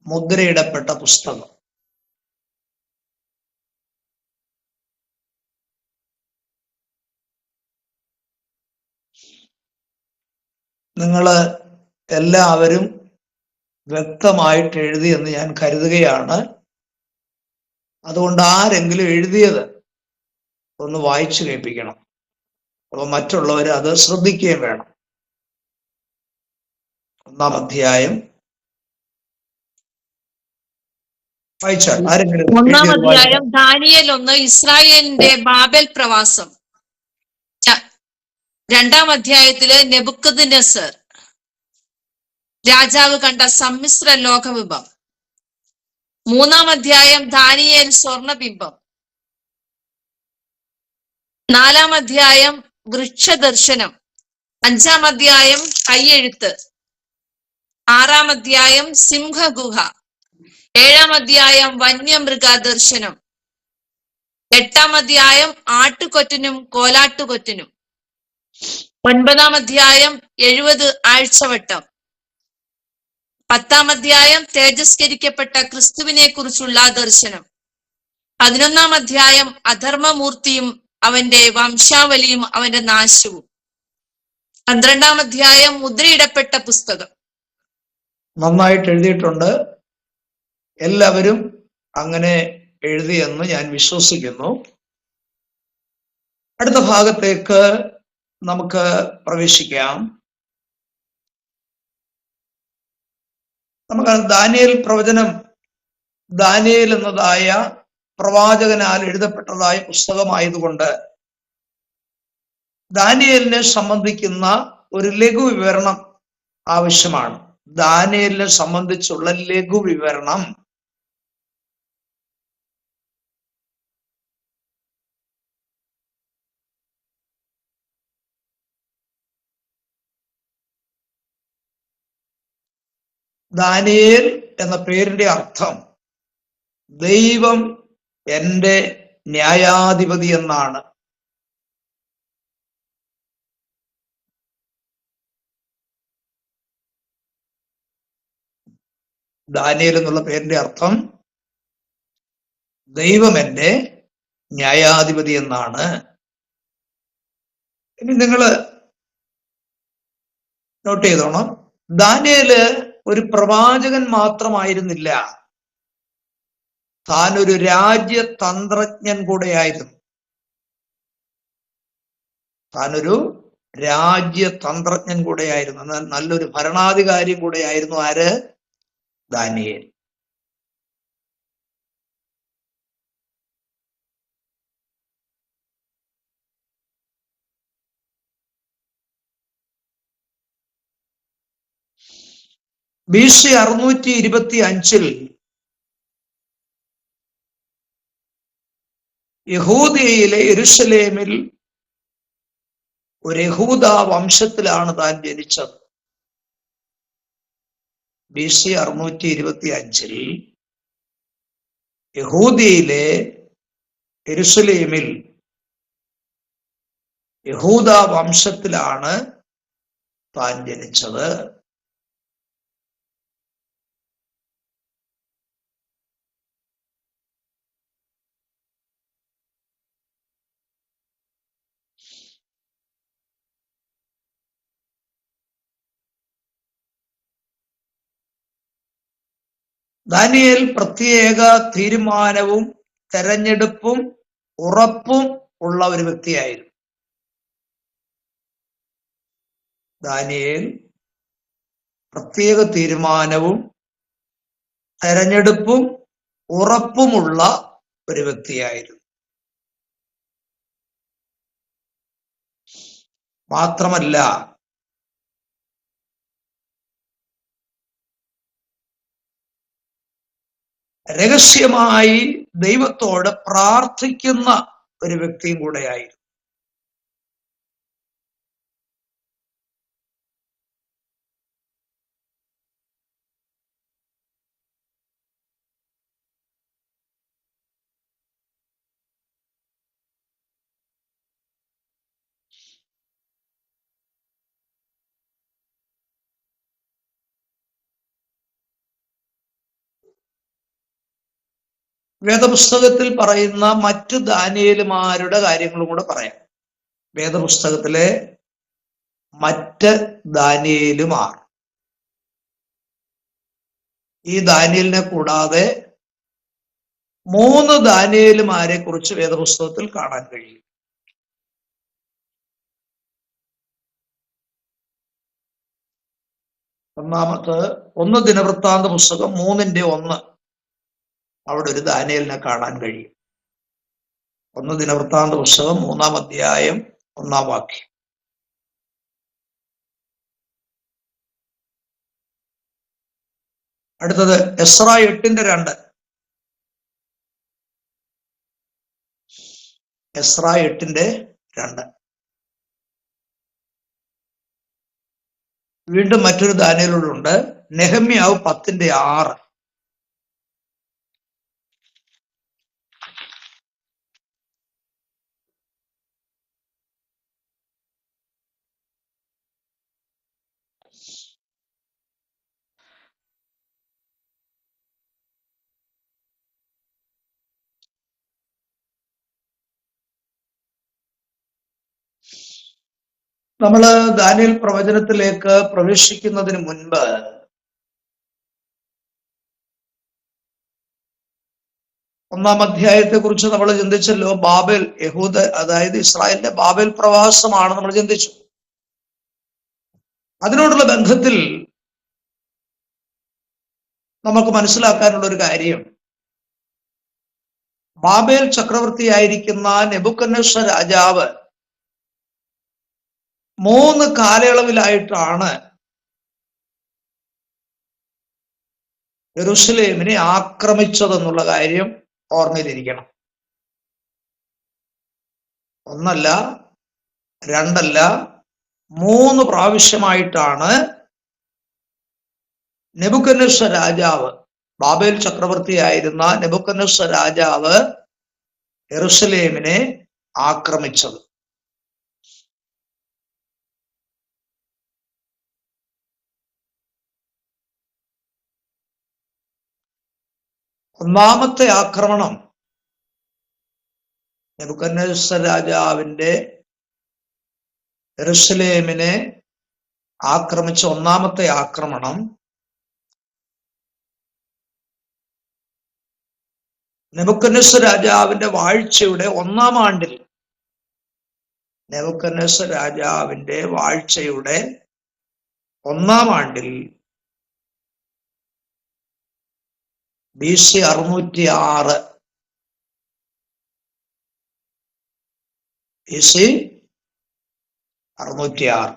മുദ്രയിടപ്പെട്ട പുസ്തകം. നിങ്ങള് എല്ലാവരും വ്യക്തമായിട്ട് എഴുതിയെന്ന് ഞാൻ കരുതുകയാണ്. അതുകൊണ്ട് ആരെങ്കിലും എഴുതിയത് ഒന്ന് വായിച്ചു കേൾപ്പിക്കണം. അപ്പൊ മറ്റുള്ളവർ അത് ശ്രദ്ധിക്കുകയും വേണം. ഒന്നാം അധ്യായം വായിച്ചാൽ ആരെങ്കിലും. ഒന്നാം അധ്യായം ദാനിയേൽ 1, ഇസ്രായേലിന്റെ ബാബേൽ പ്രവാസം. രണ്ടാം അധ്യായത്തില് നെബൂഖദ്നേസർ രാജാവ് കണ്ട സമ്മിശ്ര ലോകബിംബം. മൂന്നാം അധ്യായം ദാനിയേൽ സ്വർണബിംബം. നാലാം അധ്യായം വൃക്ഷദർശനം. അഞ്ചാം അധ്യായം കയ്യെഴുത്ത്. ആറാം അധ്യായം സിംഹഗുഹ. ഏഴാം അധ്യായം വന്യമൃഗ ദർശനം. എട്ടാം അധ്യായം ആട്ടുകൊറ്റനും കോലാട്ടുകൊറ്റനും. ഒൻപതാം അധ്യായം 70 ആഴ്ചവട്ടം. 10-ാം അധ്യായം തേജസ്കരിക്കപ്പെട്ട ക്രിസ്തുവിനെ കുറിച്ചുള്ള ദർശനം. 11-ാം അധ്യായം അധർമ്മമൂർത്തിയും അവന്റെ വംശാവലിയും അവന്റെ നാശവും. 12-ാം അധ്യായം മുദ്രയിടപ്പെട്ട പുസ്തകം. നന്നായിട്ട് എഴുതിയിട്ടുണ്ട്. എല്ലാവരും അങ്ങനെ എഴുതിയെന്ന് ഞാൻ വിശ്വസിക്കുന്നു. അടുത്ത ഭാഗത്തേക്ക് നമുക്ക് പ്രവേശിക്കാം. നമുക്ക് ദാനിയേൽ പ്രവചനം, ദാനിയേൽ എന്നതായ പ്രവാചകനാൽ എഴുതപ്പെട്ടതായ പുസ്തകമായതുകൊണ്ട് ദാനിയേലിനെ സംബന്ധിക്കുന്ന ഒരു ലഘു വിവരണം ആവശ്യമാണ്. ദാനിയേലിനെ സംബന്ധിച്ചുള്ള ലഘു വിവരണം. ദാനിയേൽ എന്ന പേരിന്റെ അർത്ഥം ദൈവം എന്റെ ന്യായാധിപതി എന്നാണ്. ദാനിയേൽ എന്നുള്ള പേരിന്റെ അർത്ഥം ദൈവം എന്റെ ന്യായാധിപതി എന്നാണ്. ഇനി നിങ്ങള് നോട്ട് ചെയ്തോണം, ദാനിയേല് ഒരു പ്രവാചകൻ മാത്രമായിരുന്നില്ല, താൻ ഒരു രാജ്യതന്ത്രജ്ഞൻ കൂടെയായിരുന്നു. താനൊരു രാജ്യതന്ത്രജ്ഞൻ കൂടെയായിരുന്നു. എന്നാൽ നല്ലൊരു ഭരണാധികാരി കൂടെയായിരുന്നു. ആര്? ദാനിയേൽ. BC 625 യഹൂദയിലെ യെരുശലേമിൽ ഒരു യഹൂദ വംശത്തിലാണ് താൻ ജനിച്ചത്. BC 625 യഹൂദയിലെ യെരുശലേമിൽ യഹൂദ വംശത്തിലാണ് താൻ ജനിച്ചത്. ദാനിയേൽ പ്രത്യേക തീരുമാനവും തെരഞ്ഞെടുപ്പും ഉറപ്പും ഉള്ള ഒരു വ്യക്തിയായിരുന്നു. ദാനിയേൽ പ്രത്യേക തീരുമാനവും തെരഞ്ഞെടുപ്പും ഉറപ്പുമുള്ള ഒരു വ്യക്തിയായിരുന്നു. മാത്രമല്ല, രഹസ്യമായി ദൈവത്തോട് പ്രാർത്ഥിക്കുന്ന ഒരു വ്യക്തിയും കൂടെയായിരുന്നു. വേദപുസ്തകത്തിൽ പറയുന്ന മറ്റ് ദാനിയേലുമാരുടെ കാര്യങ്ങളും കൂടെ പറയാം. വേദപുസ്തകത്തിലെ മറ്റ് ദാനിയേലുമാർ, ഈ ദാനിയേലിനെ കൂടാതെ 3 ദാനിയേലുമാരെ കുറിച്ച് വേദപുസ്തകത്തിൽ കാണാൻ കഴിയും. ഒന്നാമത്തെ 1 ദിനവൃത്താന്ത പുസ്തകം 3:1 അവിടെ ഒരു ദാനിയേലിനെ കാണാൻ കഴിയും. 1 ദിനവൃത്താന്ത പുസ്തകം 3-ാം അധ്യായം 1-ാം വാക്യം. അടുത്തത് എസ്രാ 8:2. എസ്രാ 8:2. വീണ്ടും മറ്റൊരു ദാനിയേലുണ്ട്, നെഹമ്യാവ് 10:6. നമ്മള് ദാനിയേൽ പ്രവചനത്തിലേക്ക് പ്രവേശിക്കുന്നതിന് മുൻപ് 1-ാം അധ്യായത്തെ കുറിച്ച് നമ്മൾ ചിന്തിച്ചല്ലോ. ബാബേൽ, യഹൂദ, അതായത് ഇസ്രായേലിന്റെ ബാബേൽ പ്രവാസമാണ് നമ്മൾ ചിന്തിച്ചു. അതിനോടുള്ള ബന്ധത്തിൽ നമുക്ക് മനസ്സിലാക്കാനുള്ള ഒരു കാര്യം, ബാബേൽ ചക്രവർത്തിയായിരിക്കുന്ന നെബൂഖദ്നേസർ രാജാവ് 3 കാലയളവിലായിട്ടാണ് യെരൂശലേമിനെ ആക്രമിച്ചതെന്നുള്ള കാര്യം ഓർമ്മയിലിരിക്കണം. 1 അല്ല, 2 അല്ല, 3 പ്രാവശ്യമായിട്ടാണ് നെബൂഖദ്നേസർ രാജാവ്, ബാബേൽ ചക്രവർത്തിയായിരുന്ന നെബൂഖദ്നേസർ രാജാവ് യെരൂശലേമിനെ ആക്രമിച്ചത്. ഒന്നാമത്തെ ആക്രമണം നെബൂഖദ്നേസർ രാജാവിന്റെ യെരൂശലേമിനെ ആക്രമിച്ച ഒന്നാമത്തെ ആക്രമണം നെബൂഖദ്നേസർ രാജാവിന്റെ വാഴ്ചയുടെ 1-ാം ആണ്ടിൽ, നെബൂഖദ്നേസർ രാജാവിന്റെ വാഴ്ചയുടെ 1-ാം ആണ്ടിൽ BC 606, BC 606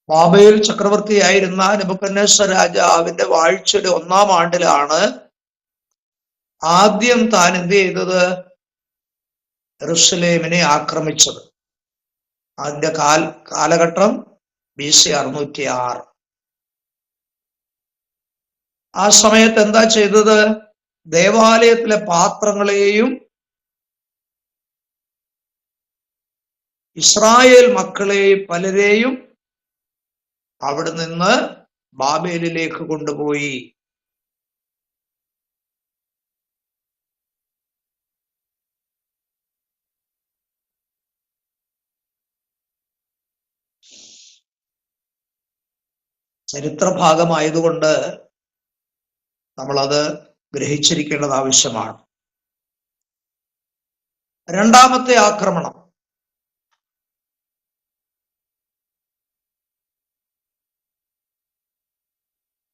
ബാബേൽ ചക്രവർത്തിയായിരുന്ന നെബൂഖദ്നേസർ രാജാവിന്റെ വാഴ്ചയുടെ 1-ാം ആണ്ടിലാണ് ആദ്യം താൻ എന്ത് ചെയ്തത്? യെരൂശലേമിനെ ആക്രമിച്ചത്. അതിന്റെ കാലഘട്ടം BC 606. ആ സമയത്ത് എന്താ ചെയ്തത്? ദേവാലയത്തിലെ പാത്രങ്ങളെയും ഇസ്രായേൽ മക്കളെയും പലരെയും അവിടെ നിന്ന് ബാബേലിലേക്ക് കൊണ്ടുപോയി. ചരിത്രഭാഗമായതുകൊണ്ട് നമ്മളത് ഗ്രഹിച്ചിരിക്കേണ്ടത് ആവശ്യമാണ്. 2-ാമത്തെ ആക്രമണം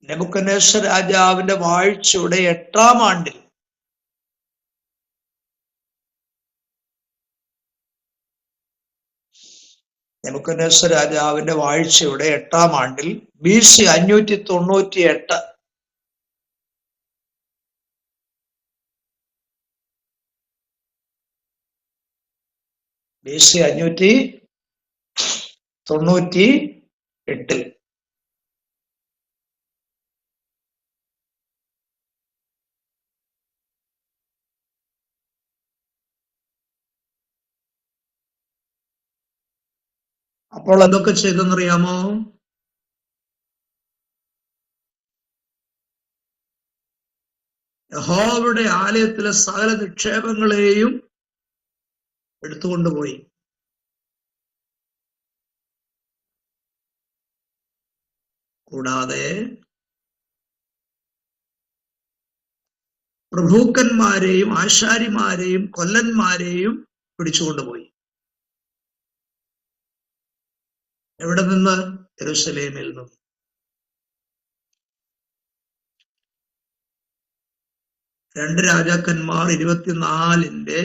നെബൂഖദ്നേസർ രാജാവിന്റെ വാഴ്ചയുടെ 8-ാം ആണ്ടിൽ, നെബൂഖദ്നേസർ രാജാവിന്റെ വാഴ്ചയുടെ 8-ാം ആണ്ടിൽ BC 598 BC 598. അപ്പോൾ എന്തൊക്കെ ചെയ്തെന്നറിയാമോ? യഹോവയുടെ ആലയത്തിലെ സകല നിക്ഷേപങ്ങളെയും എടുത്തുകൊണ്ടുപോയി. കൂടാതെ പ്രഭുക്കന്മാരെയും ആശാരിമാരെയും കൊല്ലന്മാരെയും പിടിച്ചുകൊണ്ടുപോയി. എവിടെ നിന്ന്? യെരൂശലേമിൽ നിന്ന്. രണ്ട് രാജാക്കന്മാർ 24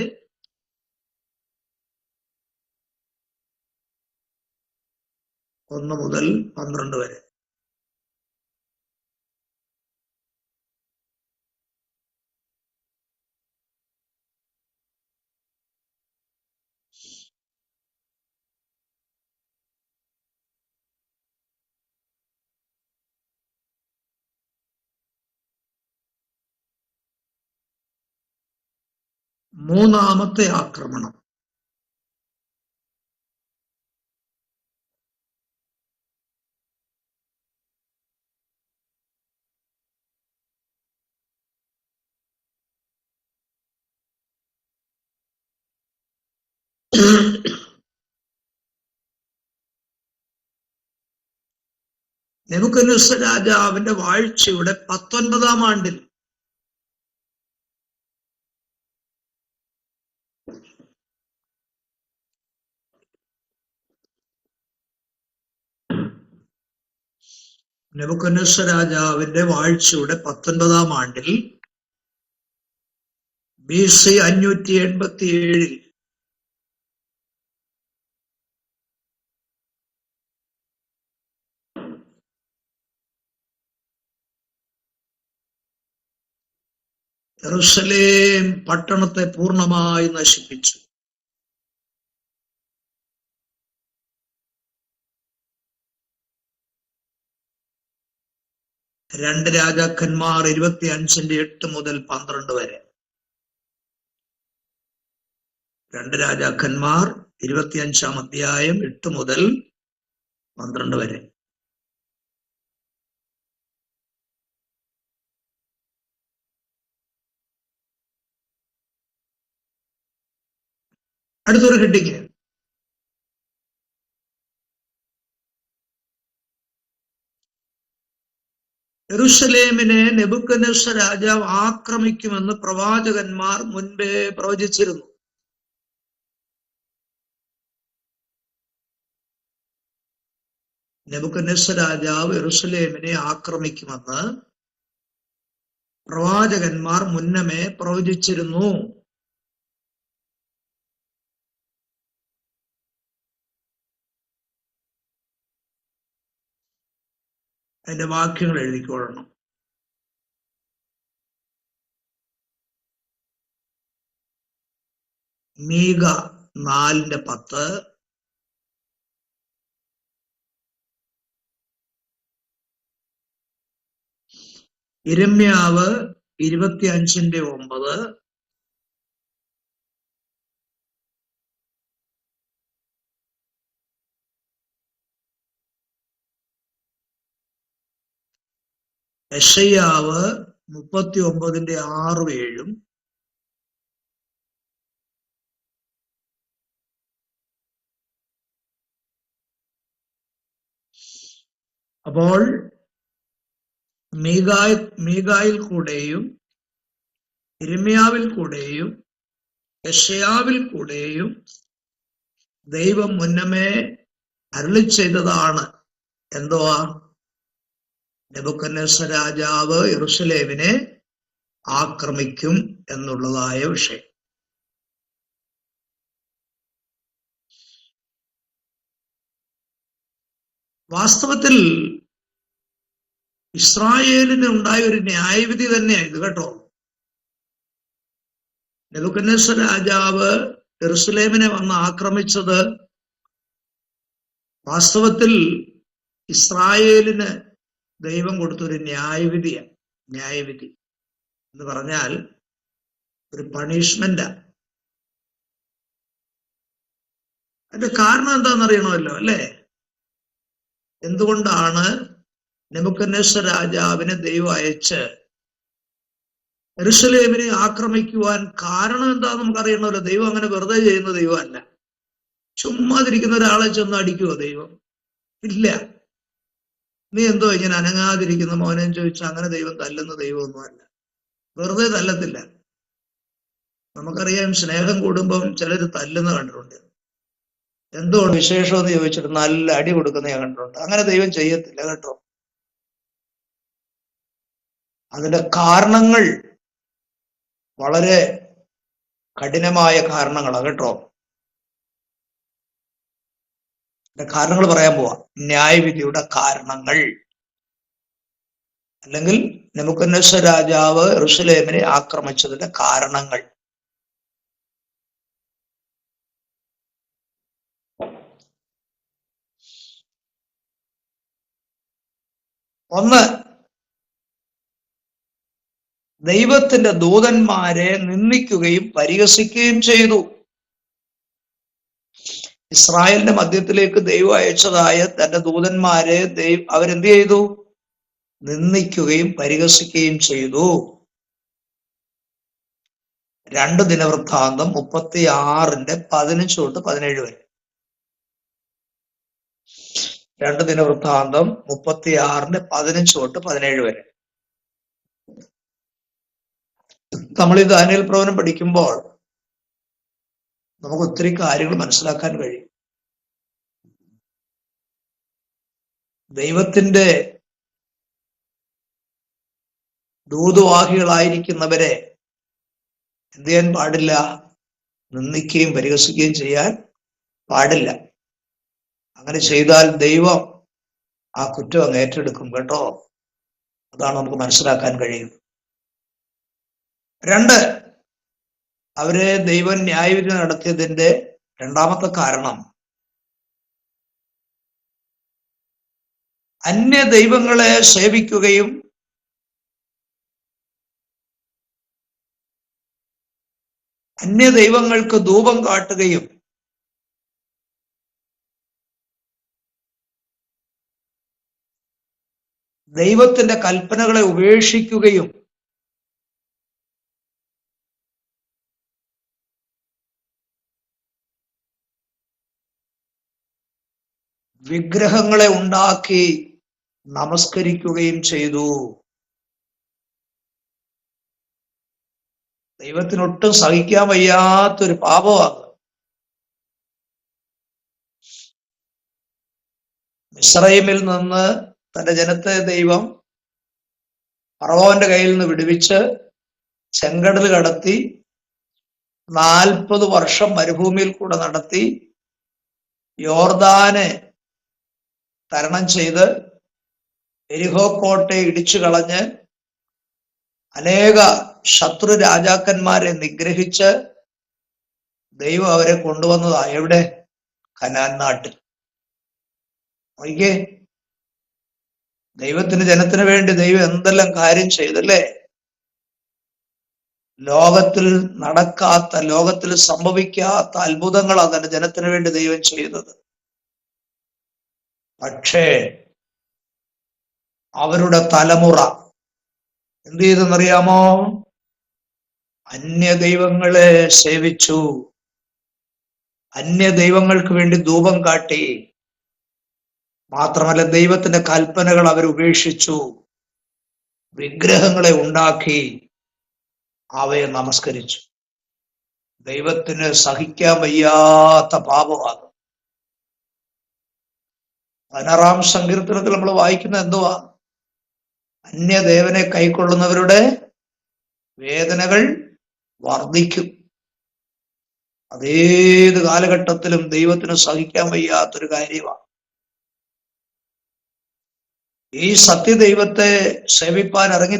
1 മുതൽ 12 വരെ. മൂന്നാമത്തെ ആക്രമണം. നെബൂഖദ്നേസർ രാജാവിന്റെ വാഴ്ചയുടെ 19-ാം ആണ്ടിൽ നെബൂഖദ്നേസർ രാജാവിന്റെ വാഴ്ചയുടെ 19-ാം ആണ്ടിൽ BC 587 യെരൂശലേം പട്ടണത്തെ പൂർണ്ണമായി നശിപ്പിച്ചു. രണ്ട് രാജാക്കന്മാർ 25-8 മുതൽ 12 വരെ. രണ്ട് രാജാക്കന്മാർ 25-ാം അധ്യായം 8 മുതൽ 12 വരെ. അടുത്തൊരു ഹെഡിങ്. യെരൂശലേമിനെ നെബൂഖദ്നേസർ രാജാവ് ആക്രമിക്കുമെന്ന് പ്രവാചകന്മാർ മുൻപേ പ്രവചിച്ചിരുന്നു. നെബൂഖദ്നേസർ രാജാവ് യെരൂശലേമിനെ ആക്രമിക്കുമെന്ന് പ്രവാചകന്മാർ മുന്നമേ പ്രവചിച്ചിരുന്നു. അതിന്റെ വാക്യങ്ങൾ എഴുതിക്കൊള്ളണം. മീക 4:10, യിരെമ്യാവ് 25:9, യെശയ്യാവ് 39:6-7, അപ്പോൾ മീകായിൽ കൂടെയും യിരെമ്യാവിൽ കൂടെയും യെശയ്യാവിൽ കൂടെയും ദൈവം മുന്നമേ അരുളി ചെയ്തതാണ്. എന്തുവാ? നെബൂഖദ്നേസർ രാജാവ് യെരൂശലേമിനെ ആക്രമിക്കും എന്നുള്ളതായ വിഷയം. വാസ്തവത്തിൽ ഇസ്രായേലിന് ഉണ്ടായ ഒരു ന്യായവിധി തന്നെയായത് കേട്ടോ. നെബൂഖദ്നേസർ രാജാവ് യെരൂശലേമിനെ വന്ന് ആക്രമിച്ചത് വാസ്തവത്തിൽ ഇസ്രായേലിന് ദൈവം കൊടുത്തൊരു ന്യായവിധിയാണ്. ന്യായവിധി എന്ന് പറഞ്ഞാൽ ഒരു പണിഷ്മെന്റാ. അതിന്റെ കാരണം എന്താണെന്നറിയണമല്ലോ അല്ലേ? എന്തുകൊണ്ടാണ് നെബൂഖദ്നേസർ രാജാവിനെ ദൈവം അയച്ച് യെരൂശലേമിനെ ആക്രമിക്കുവാൻ കാരണം എന്താന്ന് നമുക്കറിയണമല്ലോ. ദൈവം അങ്ങനെ വെറുതെ ചെയ്യുന്ന ദൈവമല്ല. ചുമ്മാതിരിക്കുന്ന ഒരാളെ ചെന്ന് അടിക്കുവോ ദൈവം? ഇല്ല. നീ എന്തോ ഇങ്ങനെ അനങ്ങാതിരിക്കുന്ന മോനെ ചോദിച്ചാൽ അങ്ങനെ ദൈവം തല്ലുന്ന ദൈവമൊന്നുമല്ല. വെറുതെ തല്ലത്തില്ല. നമുക്കറിയാം, സ്നേഹം കൂടുമ്പം ചിലർ തല്ലുന്ന കണ്ടിട്ടുണ്ട്. എന്തോ വിശേഷമെന്ന് ചോദിച്ചിട്ട് നല്ല അടി കൊടുക്കുന്ന ഞാൻ കണ്ടിട്ടുണ്ട്. അങ്ങനെ ദൈവം ചെയ്യത്തില്ല കേട്ടോ. അതിന്റെ കാരണങ്ങൾ വളരെ കഠിനമായ കാരണങ്ങളാണ് കേട്ടോ. കാരണങ്ങൾ പറയാൻ പോവാ. ന്യായവിധിയുടെ കാരണങ്ങൾ, അല്ലെങ്കിൽ നെബൂഖദ്നേസർ രാജാവ് യെരൂശലേമിനെ ആക്രമിച്ചതിന്റെ കാരണങ്ങൾ. ഒന്ന്, ദൈവത്തിന്റെ ദൂതന്മാരെ നിന്ദിക്കുകയും പരിഹസിക്കുകയും ചെയ്തു. ഇസ്രായേലിന്റെ മധ്യത്തിലേക്ക് ദൈവം അയച്ചതായ തന്റെ ദൂതന്മാരെ അവരെന്ത് ചെയ്തു? നിന്ദിക്കുകയും പരിഹസിക്കുകയും ചെയ്തു. 2 ദിനവൃത്താന്തം 36:15 തൊട്ട് 17 വരെ. 2 ദിനവൃത്താന്തം 36:15 തൊട്ട് 17 വരെ. നമ്മൾ ഈ ദാനിയേൽ പ്രവചനം പഠിക്കുമ്പോൾ നമുക്ക് ഒത്തിരി കാര്യങ്ങൾ മനസ്സിലാക്കാൻ കഴിയും. ദൈവത്തിന്റെ ദൂതുവാഹികളായിരിക്കുന്നവരെ എന്ത് ചെയ്യാൻ പാടില്ല? നിന്ദിക്കുകയും പരിഹസിക്കുകയും ചെയ്യാൻ പാടില്ല. അങ്ങനെ ചെയ്താൽ ദൈവം ആ കുറ്റം അങ്ങ് ഏറ്റെടുക്കും കേട്ടോ. അതാണ് നമുക്ക് മനസ്സിലാക്കാൻ കഴിയുന്നത്. 2, അവരെ ദൈവം ന്യായവിധി നടത്തിയതിന്റെ രണ്ടാമത്തെ കാരണം അന്യ ദൈവങ്ങളെ സേവിക്കുകയും അന്യ ദൈവങ്ങൾക്ക് ധൂപം കാട്ടുകയും ദൈവത്തിന്റെ കൽപ്പനകളെ ഉപേക്ഷിക്കുകയും വിഗ്രഹങ്ങളെ ഉണ്ടാക്കി നമസ്കരിക്കുകയും ചെയ്തു. ദൈവത്തിനൊട്ടും സഹിക്കാൻ വയ്യാത്തൊരു പാപമാണ്. മിസ്രയീമിൽ നിന്ന് തന്റെ ജനത്തെ ദൈവം ഫറവോന്റെ കയ്യിൽ നിന്ന് വിടുവിച്ച് ചെങ്കടൽ കടത്തി 40 വർഷം മരുഭൂമിയിൽ കൂടെ നടത്തി യോർദാനെ തരണം ചെയ്ത് എരിഹോ കോട്ടയെ ഇടിച്ചു കളഞ്ഞ് അനേക ശത്രു രാജാക്കന്മാരെ നിഗ്രഹിച്ച് ദൈവം അവരെ കൊണ്ടുവന്നതാ. എവിടെ? കനാൻ നാട്ടിൽ. നോക്കിക്കേ, ദൈവത്തിന് ജനത്തിന് വേണ്ടി ദൈവം എന്തെല്ലാം കാര്യം ചെയ്തല്ലേ. ലോകത്തിൽ നടക്കാത്ത, ലോകത്തിൽ സംഭവിക്കാത്ത അത്ഭുതങ്ങളാണ് തന്റെ ജനത്തിന് വേണ്ടി ദൈവം ചെയ്തത്. പക്ഷേ അവരുടെ തലമുറ എന്ത് ചെയ്തെന്നറിയാമോ? അന്യ ദൈവങ്ങളെ സേവിച്ചു, അന്യ ദൈവങ്ങൾക്ക് വേണ്ടി ധൂപം കാട്ടി. മാത്രമല്ല, ദൈവത്തിന്റെ കൽപ്പനകൾ അവർ ഉപേക്ഷിച്ചു, വിഗ്രഹങ്ങളെ ഉണ്ടാക്കി അവയെ നമസ്കരിച്ചു. ദൈവത്തിന് സഹിക്കാൻ വയ്യാത്ത പാപമാണ്. 16-ാം സങ്കീർത്തനത്തിൽ നമ്മൾ വായിക്കുന്ന എന്തുവാ? അന്യദേവനെ കൈക്കൊള്ളുന്നവരുടെ വേദനകൾ വർദ്ധിക്കും. അതേത് കാലഘട്ടത്തിലും ദൈവത്തിന് സഹിക്കാൻ വയ്യാത്തൊരു കാര്യമാണ്. ഈ സത്യദൈവത്തെ സേവിപ്പാൻ ഇറങ്ങി,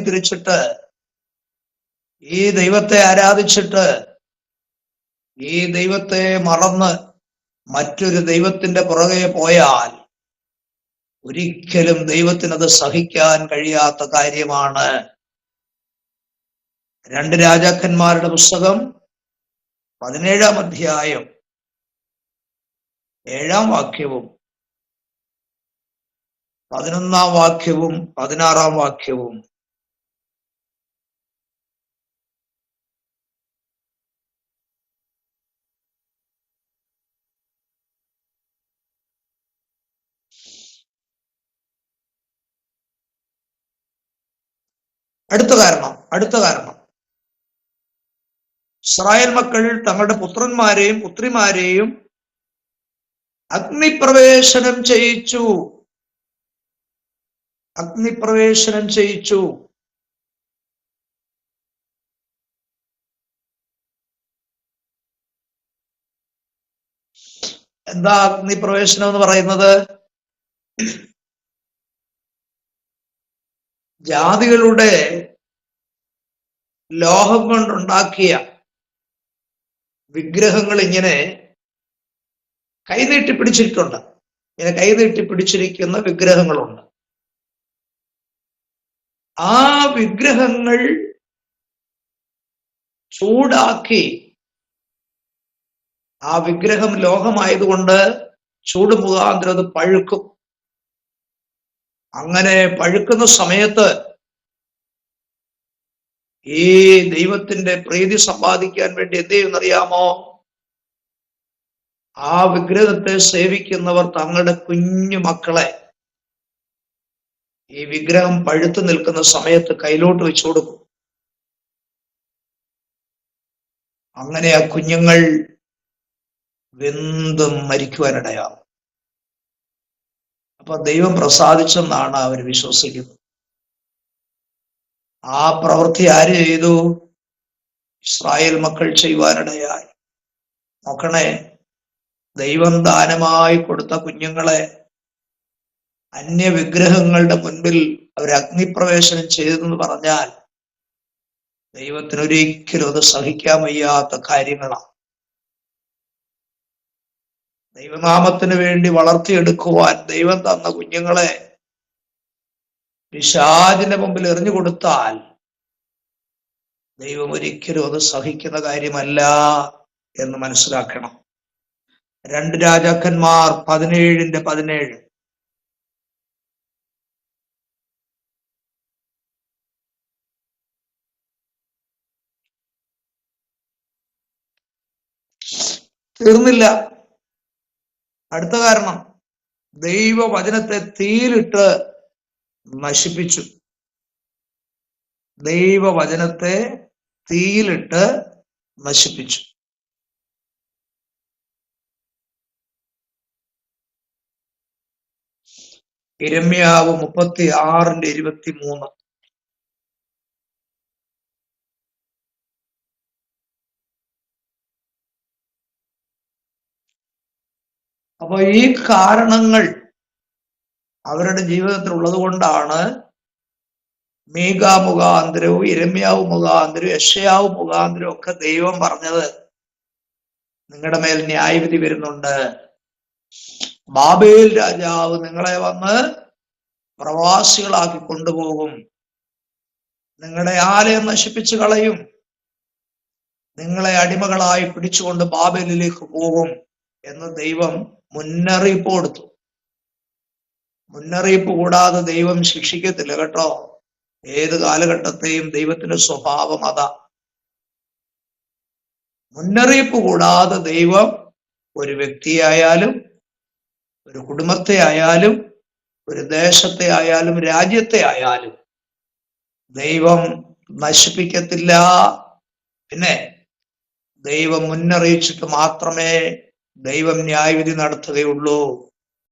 ഈ ദൈവത്തെ ആരാധിച്ചിട്ട് ഈ ദൈവത്തെ മറന്ന് മറ്റൊരു ദൈവത്തിന്റെ പുറകെ പോയാൽ ഒരിക്കലും ദൈവത്തിനത് സഹിക്കാൻ കഴിയാത്ത കാര്യമാണ്. 2 രാജാക്കന്മാരുടെ പുസ്തകം 17-ാം അധ്യായം 7-ാം വാക്യവും 11-ാം വാക്യവും 16-ാം വാക്യവും അടുത്ത കാരണം ഇസ്രായേൽ മക്കൾ തങ്ങളുടെ പുത്രന്മാരെയും പുത്രിമാരെയും അഗ്നിപ്രവേശനം ചെയ്യിച്ചു. എന്താ അഗ്നിപ്രവേശനം എന്ന് പറയുന്നത്? ജാതികളുടെ ലോഹം കൊണ്ടുണ്ടാക്കിയ വിഗ്രഹങ്ങൾ ഇങ്ങനെ കൈനീട്ടിപ്പിടിച്ചിട്ടുണ്ട്. ഇങ്ങനെ കൈനീട്ടിപ്പിടിച്ചിരിക്കുന്ന വിഗ്രഹങ്ങളുണ്ട്. ആ വിഗ്രഹങ്ങൾ ചൂടാക്കി, ആ വിഗ്രഹം ലോഹമായതുകൊണ്ട് ചൂട് മുഖാന്തരം അത് പഴുക്കും. അങ്ങനെ പഴുക്കുന്ന സമയത്ത് ഈ ദൈവത്തിന്റെ പ്രീതി സമ്പാദിക്കാൻ വേണ്ടി എന്ത് ചെയ്യുന്നറിയാമോ? ആ വിഗ്രഹത്തെ സേവിക്കുന്നവർ തങ്ങളുടെ കുഞ്ഞു മക്കളെ ഈ വിഗ്രഹം പഴുത്തു നിൽക്കുന്ന സമയത്ത് കയ്യിലോട്ട് വെച്ചു കൊടുക്കും. അങ്ങനെ ആ കുഞ്ഞുങ്ങൾ വെന്തും മരിക്കുവാനിടയാവും. അപ്പൊ ദൈവം പ്രസാദിച്ചെന്നാണ് അവർ വിശ്വസിക്കുന്നത്. ആ പ്രവൃത്തി ആര് ചെയ്തു? ഇസ്രായേൽ മക്കൾ ചെയ്യുവാനിടയായി. നോക്കണേ, ദൈവം ദാനമായി കൊടുത്ത കുഞ്ഞുങ്ങളെ അന്യവിഗ്രഹങ്ങളുടെ മുൻപിൽ അവർ അഗ്നിപ്രവേശനം ചെയ്തെന്ന് പറഞ്ഞാൽ ദൈവത്തിനൊരിക്കലും അത് സഹിക്കാൻ വയ്യാത്ത കാര്യങ്ങളാണ്. ദൈവനാമത്തിന് വേണ്ടി വളർത്തിയെടുക്കുവാൻ ദൈവം തന്ന കുഞ്ഞുങ്ങളെ പിശാചിന്റെ മുമ്പിൽ എറിഞ്ഞു കൊടുത്താൽ ദൈവം ഒരിക്കലും അത് സഹിക്കുന്ന കാര്യമല്ല എന്ന് മനസ്സിലാക്കണം. 2 രാജാക്കന്മാർ 17-17. തീർന്നില്ല. അടുത്ത കാരണം, ദൈവവചനത്തെ തീയിലിട്ട് നശിപ്പിച്ചു. ദൈവവചനത്തെ തീയിലിട്ട് നശിപ്പിച്ചു. യിരെമ്യാവ് 36-23. അപ്പൊ ഈ കാരണങ്ങൾ അവരുടെ ജീവിതത്തിൽ ഉള്ളത് കൊണ്ടാണ് മീക മുഖാന്തരവും യിരെമ്യാവ് മുഖാന്തരവും യെശയ്യാവ് മുഖാന്തരവും ഒക്കെ ദൈവം പറഞ്ഞത്, നിങ്ങളുടെ മേൽ ന്യായവിധി വരുന്നുണ്ട്. ബാബേൽ രാജാവ് നിങ്ങളെ വന്ന് പ്രവാസികളാക്കി കൊണ്ടുപോകും, നിങ്ങളുടെ ആലയം നശിപ്പിച്ചു കളയും, നിങ്ങളെ അടിമകളായി പിടിച്ചുകൊണ്ട് ബാബേലിലേക്ക് പോകും എന്ന് ദൈവം മുന്നറിയിപ്പ് കൊടുത്തു. മുന്നറിയിപ്പ് കൂടാതെ ദൈവം ശിക്ഷിക്കത്തില്ല കേട്ടോ. ഏത് കാലഘട്ടത്തെയും ദൈവത്തിന്റെ സ്വഭാവം അതാ. മുന്നറിയിപ്പ് കൂടാതെ ദൈവം ഒരു വ്യക്തിയായാലും ഒരു കുടുംബത്തെ ആയാലും ഒരു ദേശത്തെ ആയാലും രാജ്യത്തെ ആയാലും ദൈവം നശിപ്പിക്കത്തില്ല. പിന്നെ ദൈവം മുന്നറിയിച്ചിട്ട് മാത്രമേ ദൈവം ന്യായവിധി നടത്തുകയുള്ളൂ.